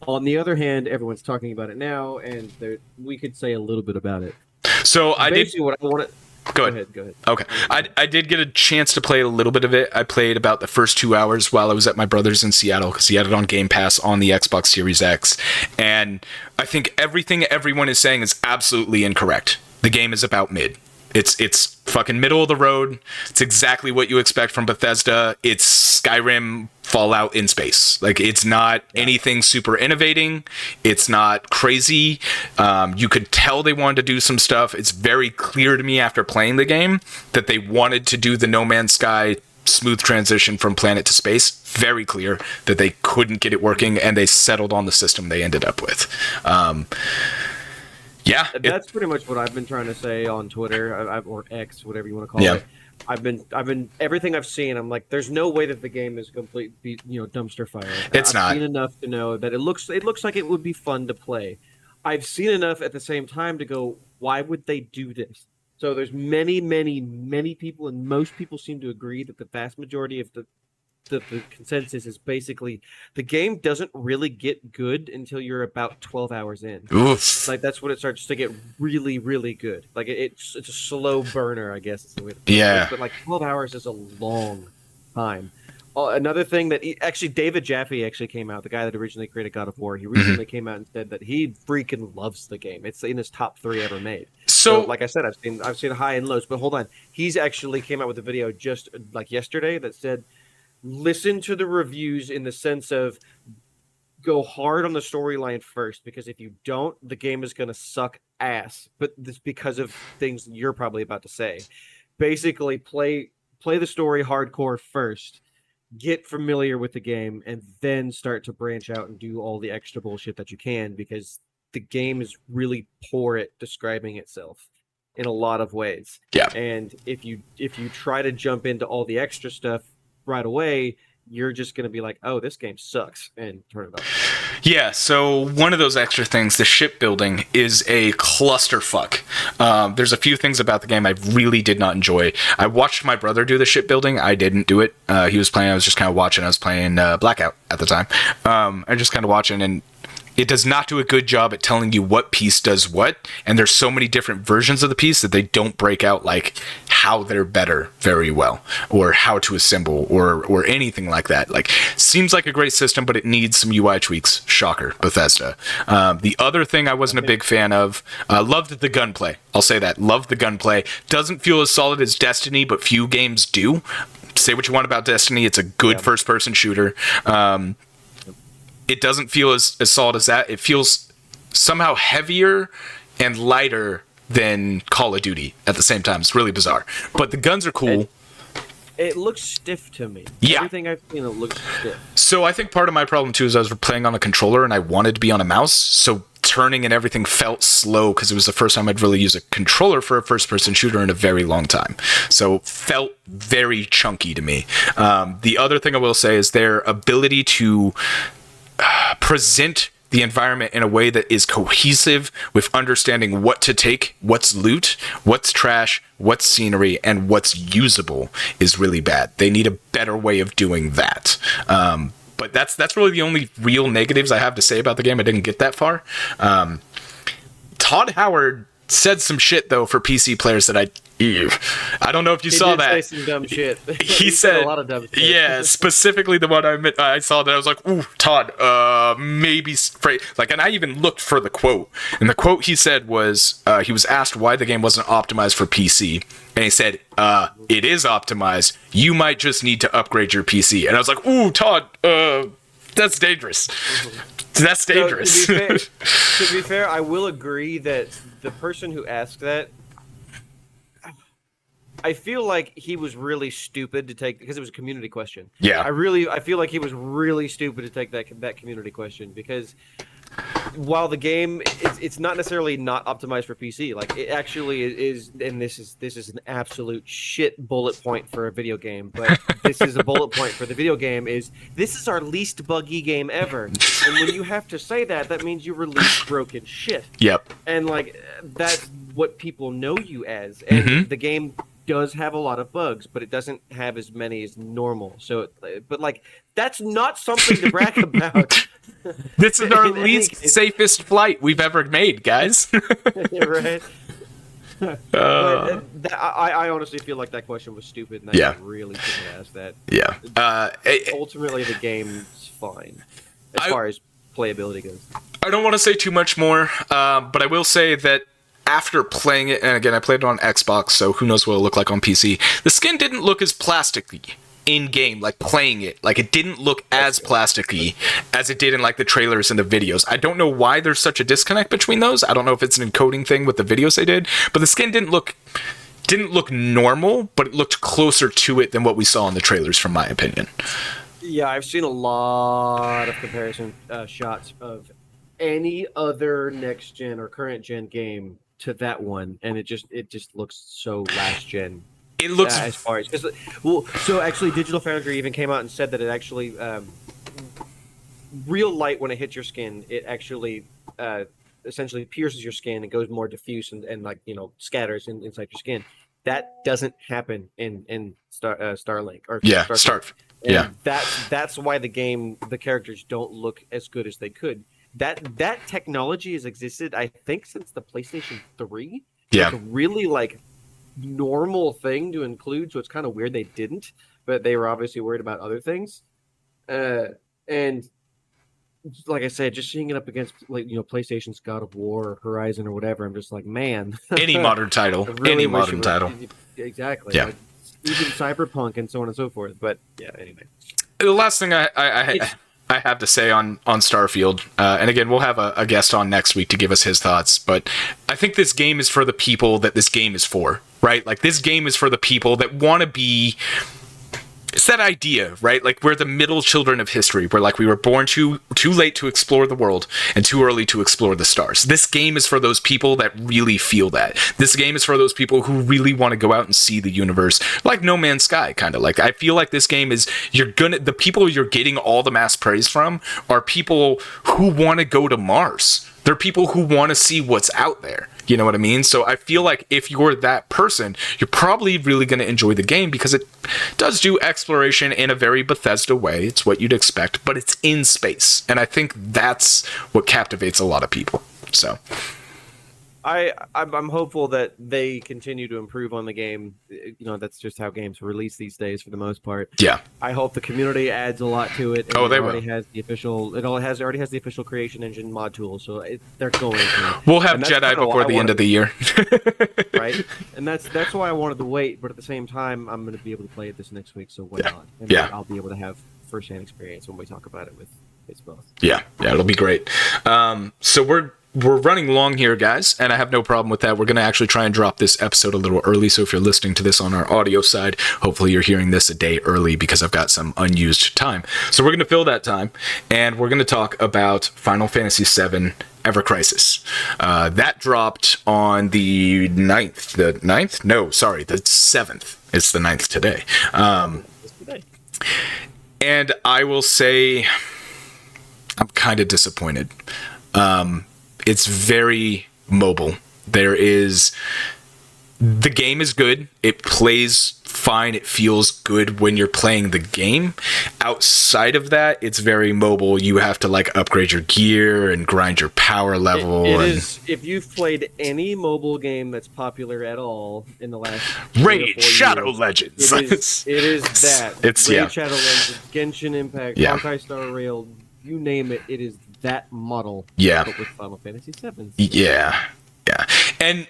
On the other hand, everyone's talking about it now, and we could say a little bit about it.
So
Basically, what I want to. Go ahead.
Okay. I did get a chance to play a little bit of it. I played about the first 2 hours while I was at my brother's in Seattle because he had it on Game Pass on the Xbox Series X. And I think everything everyone is saying is absolutely incorrect. The game is about mid. It's fucking middle of the road. It's exactly what you expect from Bethesda. It's Skyrim, Fallout in space. Like, it's not anything super innovating. It's not crazy. You could tell they wanted to do some stuff. It's very clear to me after playing the game that they wanted to do the No Man's Sky smooth transition from planet to space. Very clear that they couldn't get it working, and they settled on the system they ended up with. Yeah,
that's pretty much what I've been trying to say on Twitter, or X, whatever you want to call it. I've been everything I've seen. I'm like, there's no way that the game is complete, dumpster fire. I've seen enough to know that it looks like it would be fun to play. I've seen enough at the same time to go, why would they do this? So there's many people, and most people seem to agree that the vast majority of the consensus is basically the game doesn't really get good until you're about 12 hours in.
Oof.
Like, that's when it starts to get really, really good. Like, it's a slow burner, I guess is the way to put
it.
But like 12 hours is a long time. Another thing that actually David Jaffe actually came out, the guy that originally created God of War. He recently came out and said that he freaking loves the game. It's in his top 3 ever made. So like I said, I've seen high and lows, but hold on. He's actually came out with a video just like yesterday that said, listen to the reviews in the sense of go hard on the storyline first, because if you don't, the game is going to suck ass. But this because of things you're probably about to say. Basically, play the story hardcore first, get familiar with the game, and then start to branch out and do all the extra bullshit that you can, because the game is really poor at describing itself in a lot of ways.
Yeah.
And if you try to jump into all the extra stuff right away, you're just going to be like, oh, this game sucks, and turn it off.
Yeah, so one of those extra things, the shipbuilding, is a clusterfuck. There's a few things about the game I really did not enjoy. I watched my brother do the shipbuilding. I didn't do it. He was playing. I was just kind of watching. I was playing Blackout at the time. I just kind of watching, and it does not do a good job at telling you what piece does what, and there's so many different versions of the piece that they don't break out like how they're better very well, or how to assemble, or anything like that. Like, seems like a great system, but it needs some UI tweaks. Shocker, Bethesda. The other thing I wasn't a big fan of, loved the gunplay. I'll say that. Loved the gunplay. Doesn't feel as solid as Destiny, but few games do. Say what you want about Destiny, it's a good first-person shooter. It doesn't feel as solid as that. It feels somehow heavier and lighter than Call of Duty at the same time. It's really bizarre. But the guns are cool.
It looks stiff to me.
Yeah.
Everything I've seen, it looks stiff.
So I think part of my problem, too, is I was playing on a controller and I wanted to be on a mouse. So turning and everything felt slow because it was the first time I'd really used a controller for a first-person shooter in a very long time. So felt very chunky to me. The other thing I will say is their ability to present the environment in a way that is cohesive with understanding what to take, what's loot, what's trash, what's scenery, and what's usable is really bad. They need a better way of doing that. But that's really the only real negatives I have to say about the game. I didn't get that far. Todd Howard said some shit though for PC players that I don't know if you saw
did
that.
say some dumb shit.
He said
a lot of dumb shit.
Yeah, specifically the one I saw that I was like, ooh, Todd, maybe like, and I even looked for the quote, and the quote he said was, he was asked why the game wasn't optimized for PC, and he said, it is optimized. You might just need to upgrade your PC. And I was like, ooh, Todd, that's dangerous. That's dangerous.
So, to be fair, I will agree that the person who asked that, I feel like he was really stupid to take, because it was a community question.
Yeah.
I feel like he was really stupid to take that community question, because while the game it's not necessarily not optimized for PC, like it actually is, and this is an absolute shit bullet point for a video game, but this is a bullet point for the video game, is this is our least buggy game ever. And when you have to say that, that means you release broken shit.
Yep.
And like that's what people know you as. And the game does have a lot of bugs, but it doesn't have as many as normal. So, but like that's not something to brag about.
This is our least safest flight we've ever made, guys.
Right. I honestly feel like that question was stupid, and I really shouldn't ask that.
Yeah.
Ultimately, the game's fine as far as playability goes.
I don't want to say too much more, but I will say that after playing it, and again, I played it on Xbox, so who knows what it'll look like on PC, the skin didn't look as plasticky in-game, like playing it. Like, it didn't look as plasticky as it did in, like, the trailers and the videos. I don't know why there's such a disconnect between those. I don't know if it's an encoding thing with the videos they did, but the skin didn't look normal, but it looked closer to it than what we saw in the trailers, from my opinion. Yeah,
I've seen a lot of comparison shots of any other next-gen or current-gen game to that one, and it just looks so last gen.
It looks
as far as so actually Digital Foundry even came out and said that it actually real light, when it hits your skin, it actually essentially pierces your skin and goes more diffuse and like, you know, scatters inside your skin. That doesn't happen in Starlink or
Starfield. Yeah,
that's why the characters don't look as good as they could. That technology has existed, I think, since the PlayStation 3.
Yeah.
It's a really, like, normal thing to include, so it's kind of weird they didn't, but they were obviously worried about other things. And like I said, just seeing it up against, like, you know, PlayStation's God of War or Horizon or whatever, I'm just like, man.
Any modern title. Any modern title.
Exactly.
Yeah.
Like, even Cyberpunk and so on and so forth. But, yeah, anyway.
The last thing I have to say on Starfield, and again, we'll have a guest on next week to give us his thoughts, but I think this game is for the people that this game is for, right? Like, this game is for the people that want to be... It's that idea, right? Like, we're the middle children of history. We're like, we were born too late to explore the world and too early to explore the stars. This game is for those people that really feel that. This game is for those people who really want to go out and see the universe, like No Man's Sky, kind of. Like, I feel like this game is, the people you're getting all the mass praise from are people who want to go to Mars. They're people who want to see what's out there. You know what I mean? So I feel like if you're that person, you're probably really going to enjoy the game, because it does do exploration in a very Bethesda way. It's what you'd expect, but it's in space. And I think that's what captivates a lot of people. So
I'm hopeful that they continue to improve on the game. You know, that's just how games release these days for the most part.
Yeah.
I hope the community adds a lot to it.
Oh, they will.
Already has the official creation engine mod tool, so they're going to.
We'll have Jedi before the end of the year.
Right? And that's why I wanted to wait, but at the same time, I'm going to be able to play it this next week, so why not? And I'll be able to have first-hand experience when we talk about it with it's both.
Yeah, it'll be great. So we're running long here, guys, and I have no problem with that. We're going to actually try and drop this episode a little early, so if you're listening to this on our audio side, hopefully you're hearing this a day early, because I've got some unused time. So we're going to fill that time, and we're going to talk about Final Fantasy VII Ever Crisis. That dropped on the 9th. The 9th? No, sorry, the 7th. It's the 9th today. And I will say I'm kind of disappointed. It's very mobile. The game is good. It plays fine. It feels good when you're playing the game. Outside of that, it's very mobile. You have to like upgrade your gear and grind your power level.
It is. If you've played any mobile game that's popular at all in the last
Raid
4
Shadow
years,
Legends.
it is that.
It's
Raid
yeah.
Shadow Legends, Genshin Impact,
Yeah.
Honkai Star Rail, you name it. It is that model.
Yeah.
But with Final Fantasy VII.
Yeah. Yeah. And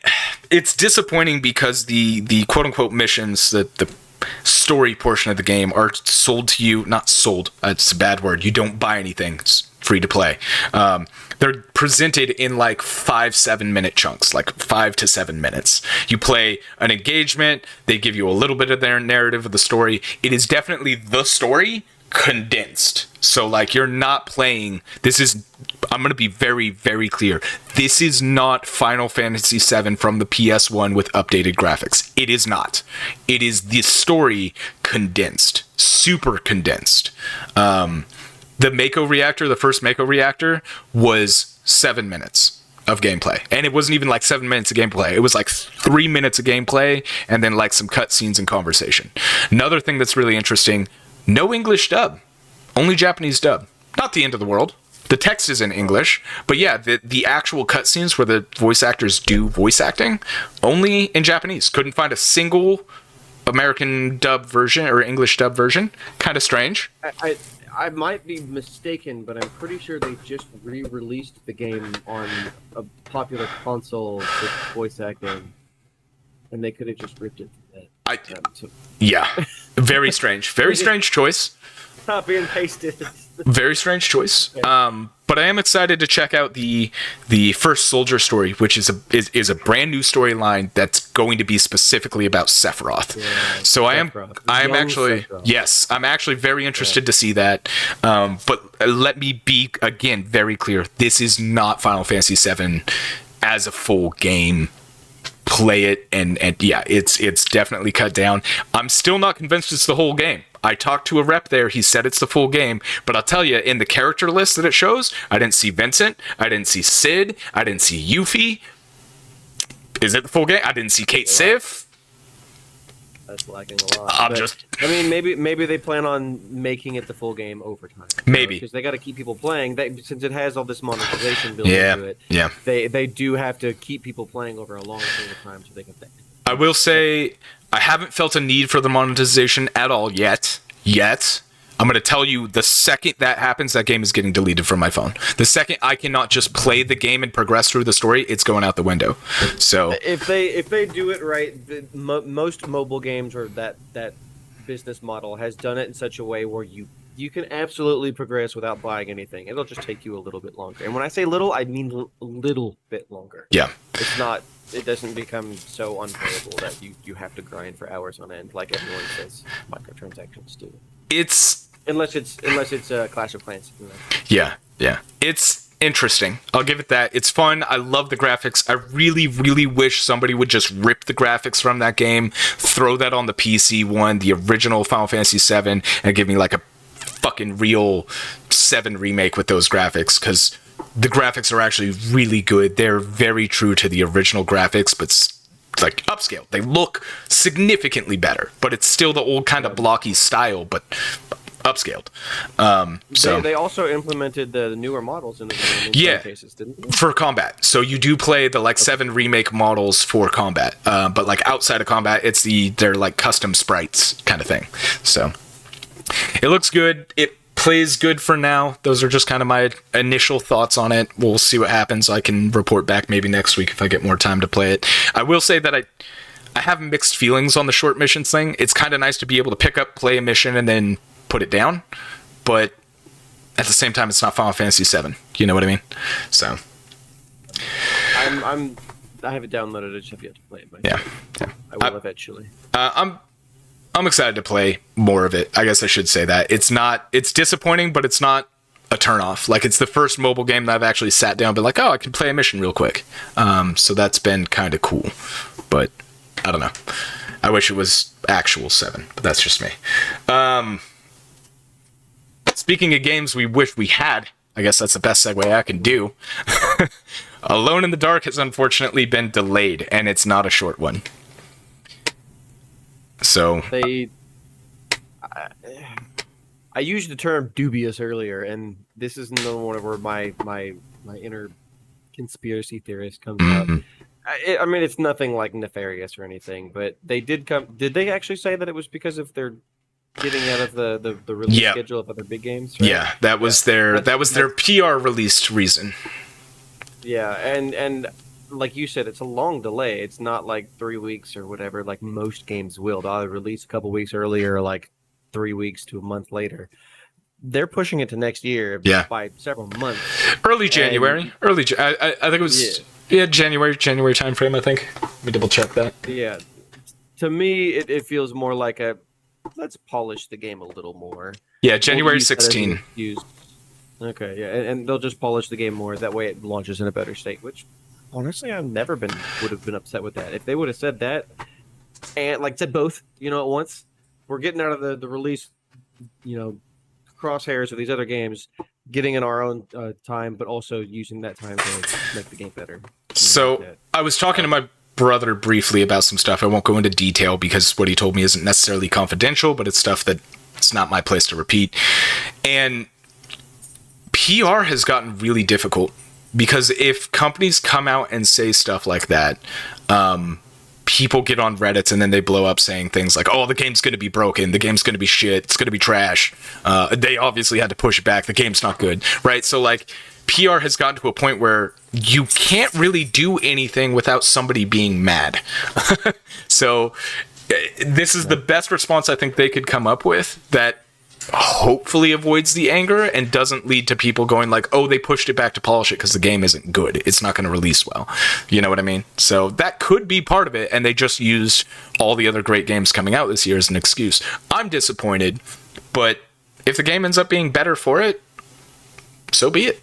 it's disappointing because the quote unquote missions, the story portion of the game are sold to you, not sold, it's a bad word. You don't buy anything. It's free to play. They're presented in like 5-7 minute chunks, like 5 to 7 minutes. You play an engagement, they give you a little bit of their narrative of the story. It is definitely the story condensed. So like you're not playing, I'm going to be very, very clear. This is not Final Fantasy VII from the PS1 with updated graphics. It is not. It is the story condensed, super condensed. The Mako reactor, the first Mako reactor, was 7 minutes of gameplay. And it wasn't even like 7 minutes of gameplay. It was like 3 minutes of gameplay and then like some cutscenes and conversation. Another thing that's really interesting, no English dub. Only Japanese dub. Not the end of the world. The text is in English, but yeah, the actual cutscenes where the voice actors do voice acting, only in Japanese. Couldn't find a single American dub version or English dub version. Kind of strange.
I might be mistaken, but I'm pretty sure they just re-released the game on a popular console with voice acting, and they could have just ripped it from that.
Yeah, very strange. Very strange choice.
Copy and pasted.
Very strange choice. But I am excited to check out the first Soldier story, which is a brand new storyline that's going to be specifically about Sephiroth.
Yeah,
so
Sephiroth.
I am
Young
actually
Sephiroth.
yes, I'm actually very interested to see that. But let me be again very clear. This is not Final Fantasy VII as a full game. Play it and yeah, it's definitely cut down. I'm still not convinced it's the whole game. I talked to a rep there. He said it's the full game, but I'll tell you, in the character list that it shows, I didn't see Vincent. I didn't see Sid. I didn't see Yuffie. Is it the full game? I didn't see Kate Sif.
That's lacking a lot. I mean, maybe they plan on making it the full game over time.
Maybe.
Because they got to keep people playing. Since it has all this monetization built into it.
Yeah.
They do have to keep people playing over a long period of time so they can.
I will say I haven't felt a need for the monetization at all yet. I'm going to tell you, the second that happens, that game is getting deleted from my phone. The second I cannot just play the game and progress through the story, it's going out the window. So
if they do it right, most mobile games or that business model has done it in such a way where you can absolutely progress without buying anything. It'll just take you a little bit longer. And when I say little, I mean a little bit longer.
Yeah.
It doesn't become so unplayable that you have to grind for hours on end like everyone says microtransactions do. Unless it's Clash of Clans. You know?
Yeah. It's interesting. I'll give it that. It's fun. I love the graphics. I really, really wish somebody would just rip the graphics from that game, throw that on the PC one, the original Final Fantasy VII, and give me like a fucking real 7 remake with those graphics, because the graphics are actually really good. They're very true to the original graphics, but like upscaled. They look significantly better, but it's still the old kind of blocky style, but upscaled. So
they also implemented the newer models in the game in some cases, didn't they?
For combat. So you do play the like 7 remake models for combat, but like outside of combat, they're like custom sprites kind of thing. So it looks good. It plays good for now. Those are just kind of my initial thoughts on it. We'll see what happens. I can report back maybe next week if I get more time to play it. I will say that I have mixed feelings on the short missions thing. It's kind of nice to be able to pick up, play a mission, and then put it down. But at the same time, it's not Final Fantasy VII. You know what I mean? So
I have it downloaded. I just have yet to play it.
Yeah.
I will eventually.
I'm excited to play more of it. I guess I should say that. It's disappointing, but it's not a turnoff. Like, it's the first mobile game that I've actually sat down and been like, oh, I can play a mission real quick. So that's been kind of cool. But I don't know. I wish it was actual 7, but that's just me. Speaking of games we wish we had, I guess that's the best segue I can do. Alone in the Dark has unfortunately been delayed, and it's not a short one. So
I used the term dubious earlier, and this is no more where my inner conspiracy theorist comes out. I mean, it's nothing like nefarious or anything, but they did come. Did they actually say that it was because of their getting out of the release
Yeah.
schedule of other big games? Right?
Yeah, that was their PR released reason.
Yeah, and like you said, it's a long delay. It's not like 3 weeks or whatever, like most games will. They'll either release a couple weeks earlier or like 3 weeks to a month later. They're pushing it to next year by several months.
Early January. I think it was January time frame, I think. Let me double check that.
Yeah. To me, it feels more like a let's polish the game a little more.
Yeah, January 16.
Okay, yeah, and they'll just polish the game more. That way, it launches in a better state. Which, honestly, would have been upset with that if they would have said that, and like said both, at once. We're getting out of the release, crosshairs of these other games, getting in our own time, but also using that time to make the game better.
So I was talking to my brother briefly about some stuff. I won't go into detail because what he told me isn't necessarily confidential, but it's stuff that it's not my place to repeat. And PR has gotten really difficult because if companies come out and say stuff like that, people get on Reddit and then they blow up saying things like, oh, the game's going to be broken. The game's going to be shit. It's going to be trash. They obviously had to push it back. The game's not good. Right. So like PR has gotten to a point where you can't really do anything without somebody being mad. So this is the best response I think they could come up with that hopefully avoids the anger and doesn't lead to people going like, oh, they pushed it back to polish it because the game isn't good. It's not going to release well. You know what I mean? So that could be part of it, and they just used all the other great games coming out this year as an excuse. I'm disappointed, but if the game ends up being better for it, so be it.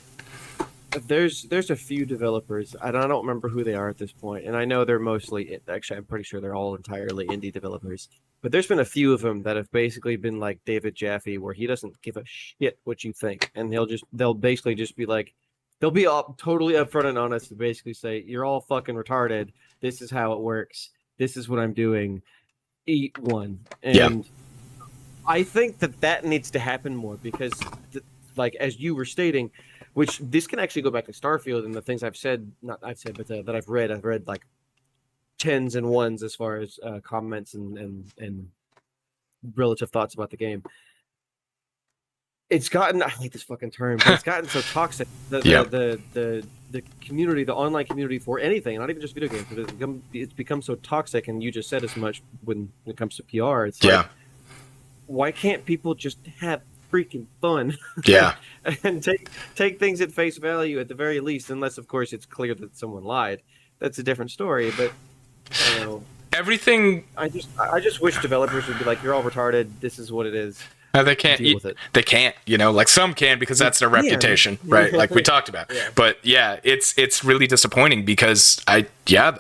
There's a few developers, and I don't remember who they are at this point, and I know they're mostly, actually, I'm pretty sure they're all entirely indie developers. But there's been a few of them that have basically been like David Jaffe, where he doesn't give a shit what you think, and they'll basically just be like, they'll be totally upfront and honest to basically say, you're all fucking retarded. This is how it works. This is what I'm doing. Eat one. And I think that needs to happen more because, like as you were stating, which this can actually go back to Starfield and the things I've said, not I've said, but that I've read. I've read like tens and ones as far as comments and relative thoughts about the game. It's gotten, I hate this fucking term, but it's gotten so toxic. The community, the online community for anything, not even just video games, but it's become so toxic. And you just said as much when it comes to PR. It's like, why can't people just have freaking fun? And take things at face value at the very least, unless of course it's clear that someone lied. That's a different story. But I don't know.
Everything.
I just wish developers would be like, you're all retarded. This is what it is.
They can't.
Deal with it.
They can't. Like some can because that's their reputation, right? Like we talked about. But it's really disappointing because a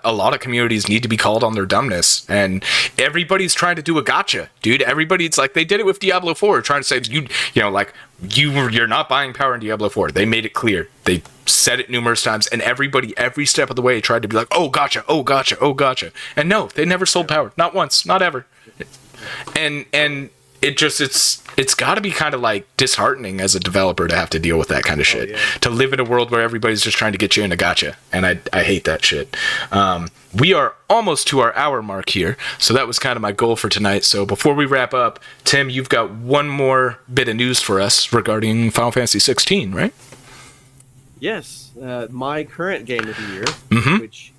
lot of communities need to be called on their dumbness, and everybody's trying to do a gotcha, dude. Everybody's like they did it with Diablo 4, trying to say you're not buying power in Diablo 4. They made it clear. They said it numerous times, and everybody every step of the way tried to be like, oh gotcha, oh gotcha, oh gotcha, and no, they never sold power, not once, not ever, and. It's got to be kind of like disheartening as a developer to have to deal with that kind of shit. To live in a world where everybody's just trying to get you in a gotcha, and I hate that shit. We are almost to our hour mark here, so that was kind of my goal for tonight. So before we wrap up, Tim, you've got one more bit of news for us regarding Final Fantasy 16, right?
Yes, my current game of the year, which.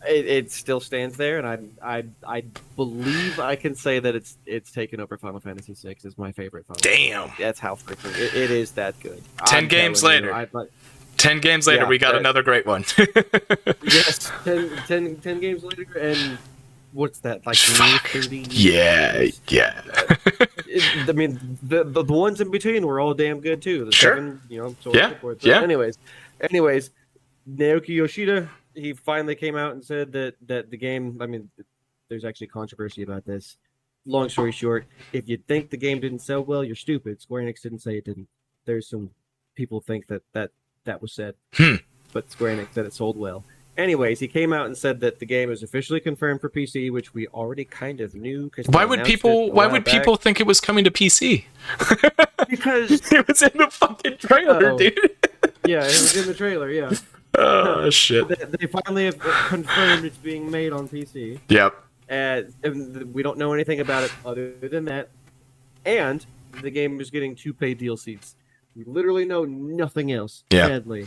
It still stands there, and I believe I can say that it's taken over Final Fantasy VI as my favorite Final Fantasy. That's how freaking it is that good.
10 games later. 10 games later, we got another great one.
Yes, 10 games later, and what's that, like 30?
Yeah.
I mean, the ones in between were all damn good, too. The 7, so on and so forth. But anyways, Naoki Yoshida, he finally came out and said that the game, I mean, there's actually controversy about this. Long story short, if you think the game didn't sell well, you're stupid. Square Enix didn't say it didn't. There's some people think that was said, but Square Enix said it sold well. Anyways, he came out and said that the game is officially confirmed for PC, which we already kind of knew.
Why would people think it was coming to PC?
Because
it was in the fucking trailer, dude.
Yeah, it was in the trailer. Yeah.
Oh shit!
They finally have confirmed it's being made on PC.
Yep.
And we don't know anything about it other than that. And the game is getting 2 paid DLCs. We literally know nothing else.
Yeah.
Sadly.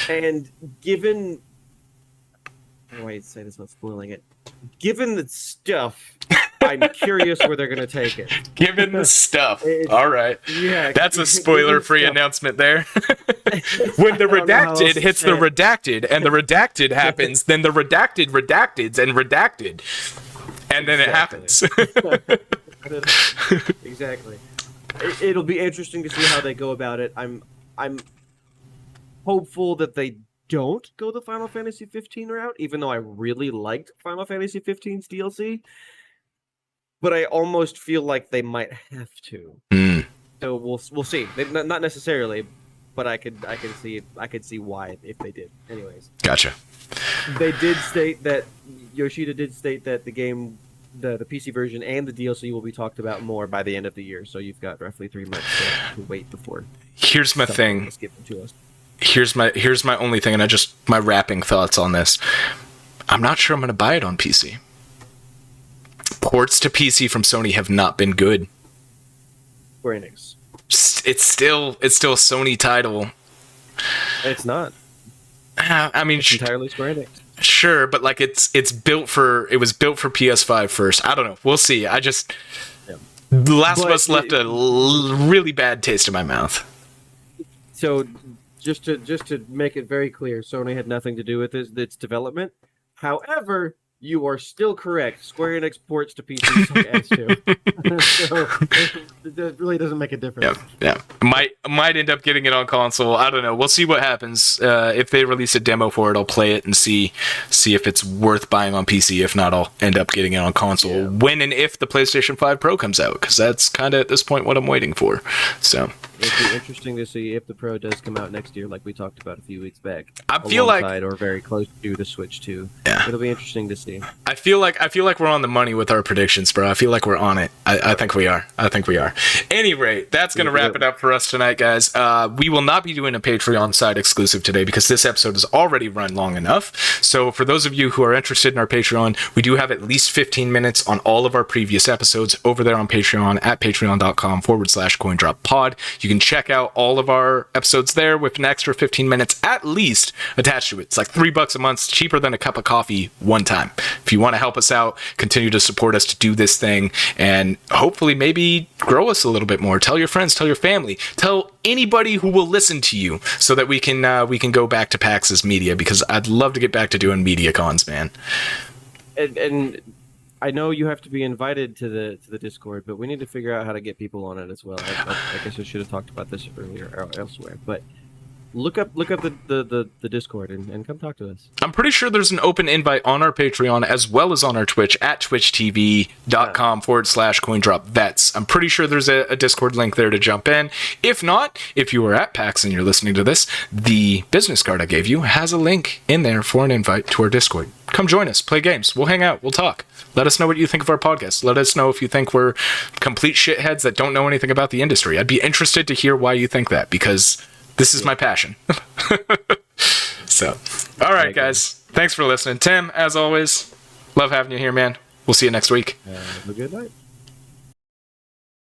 And given, how do I say this without spoiling it? Given the stuff, I'm curious where they're gonna take it.
Given the stuff. All right.
Yeah.
That's a spoiler-free announcement there. When the redacted hits the redacted, and the redacted happens, then the redacted redacteds and redacted, and then it happens.
Exactly. It'll be interesting to see how they go about it. I'm hopeful that they don't go the Final Fantasy 15 route, even though I really liked Final Fantasy 15's DLC. But I almost feel like they might have to. So we'll see. Not necessarily, but I could see why if they did. Anyways.
Gotcha.
They did state that Yoshida did state that the game, the PC version and the DLC will be talked about more by the end of the year. So you've got roughly 3 months to wait before.
Here's my thing.
Given to us.
Here's my only thing, and my wrapping thoughts on this. I'm not sure I'm going to buy it on PC. Ports to PC from Sony have not been good.
Square Enix.
It's still a Sony title.
It's not.
I mean,
it's entirely Square Enix.
Sure, but like it was built for PS5 first. I don't know. We'll see. The Last of Us left a really bad taste in my mouth.
So, just to make it very clear, Sony had nothing to do with its development. However, you are still correct. Square Enix ports to PC suck ass too. So it really doesn't make a difference.
Yeah. Might end up getting it on console. I don't know. We'll see what happens. If they release a demo for it, I'll play it and see if it's worth buying on PC. If not, I'll end up getting it on console when and if the PlayStation 5 Pro comes out, because that's kind of at this point what I'm waiting for. So
it'd be interesting to see if the Pro does come out next year, like we talked about a few weeks back.
I feel like,
or very close to the Switch 2.
Yeah.
It'll be interesting to see.
I feel like we're on the money with our predictions, bro. I feel like we're on it. I think we are. Any rate, that's going to wrap it up for us tonight, guys. We will not be doing a Patreon side exclusive today because this episode has already run long enough. So for those of you who are interested in our Patreon, we do have at least 15 minutes on all of our previous episodes over there on Patreon at patreon.com/CoinDropPod. You can check out all of our episodes there with an extra 15 minutes at least attached to it. It's like $3 a month. It's cheaper than a cup of coffee one time. If you want to help us out, continue to support us to do this thing, and hopefully maybe grow us a little bit more. Tell your friends, tell your family, tell anybody who will listen to you, so that we can go back to PAX as media, because I'd love to get back to doing media cons, man.
And I know you have to be invited to the Discord, but we need to figure out how to get people on it as well. I guess I should have talked about this earlier or elsewhere, but look up the Discord and come talk to us. I'm
pretty sure there's an open invite on our Patreon as well as on our Twitch at twitchtv.com/CoinDropVets. I'm pretty sure there's a Discord link there to jump in. If not, if you were at PAX and you're listening to this, the business card I gave you has a link in there for an invite to our Discord. Come join us, play games, we'll hang out, we'll talk. Let us know what you think of our podcast. Let us know if you think we're complete shitheads that don't know anything about the industry. I'd be interested to hear why you think that, because this is my passion. So, all right, guys. Thanks for listening. Tim, as always, love having you here, man. We'll see you next week.
Have a good night.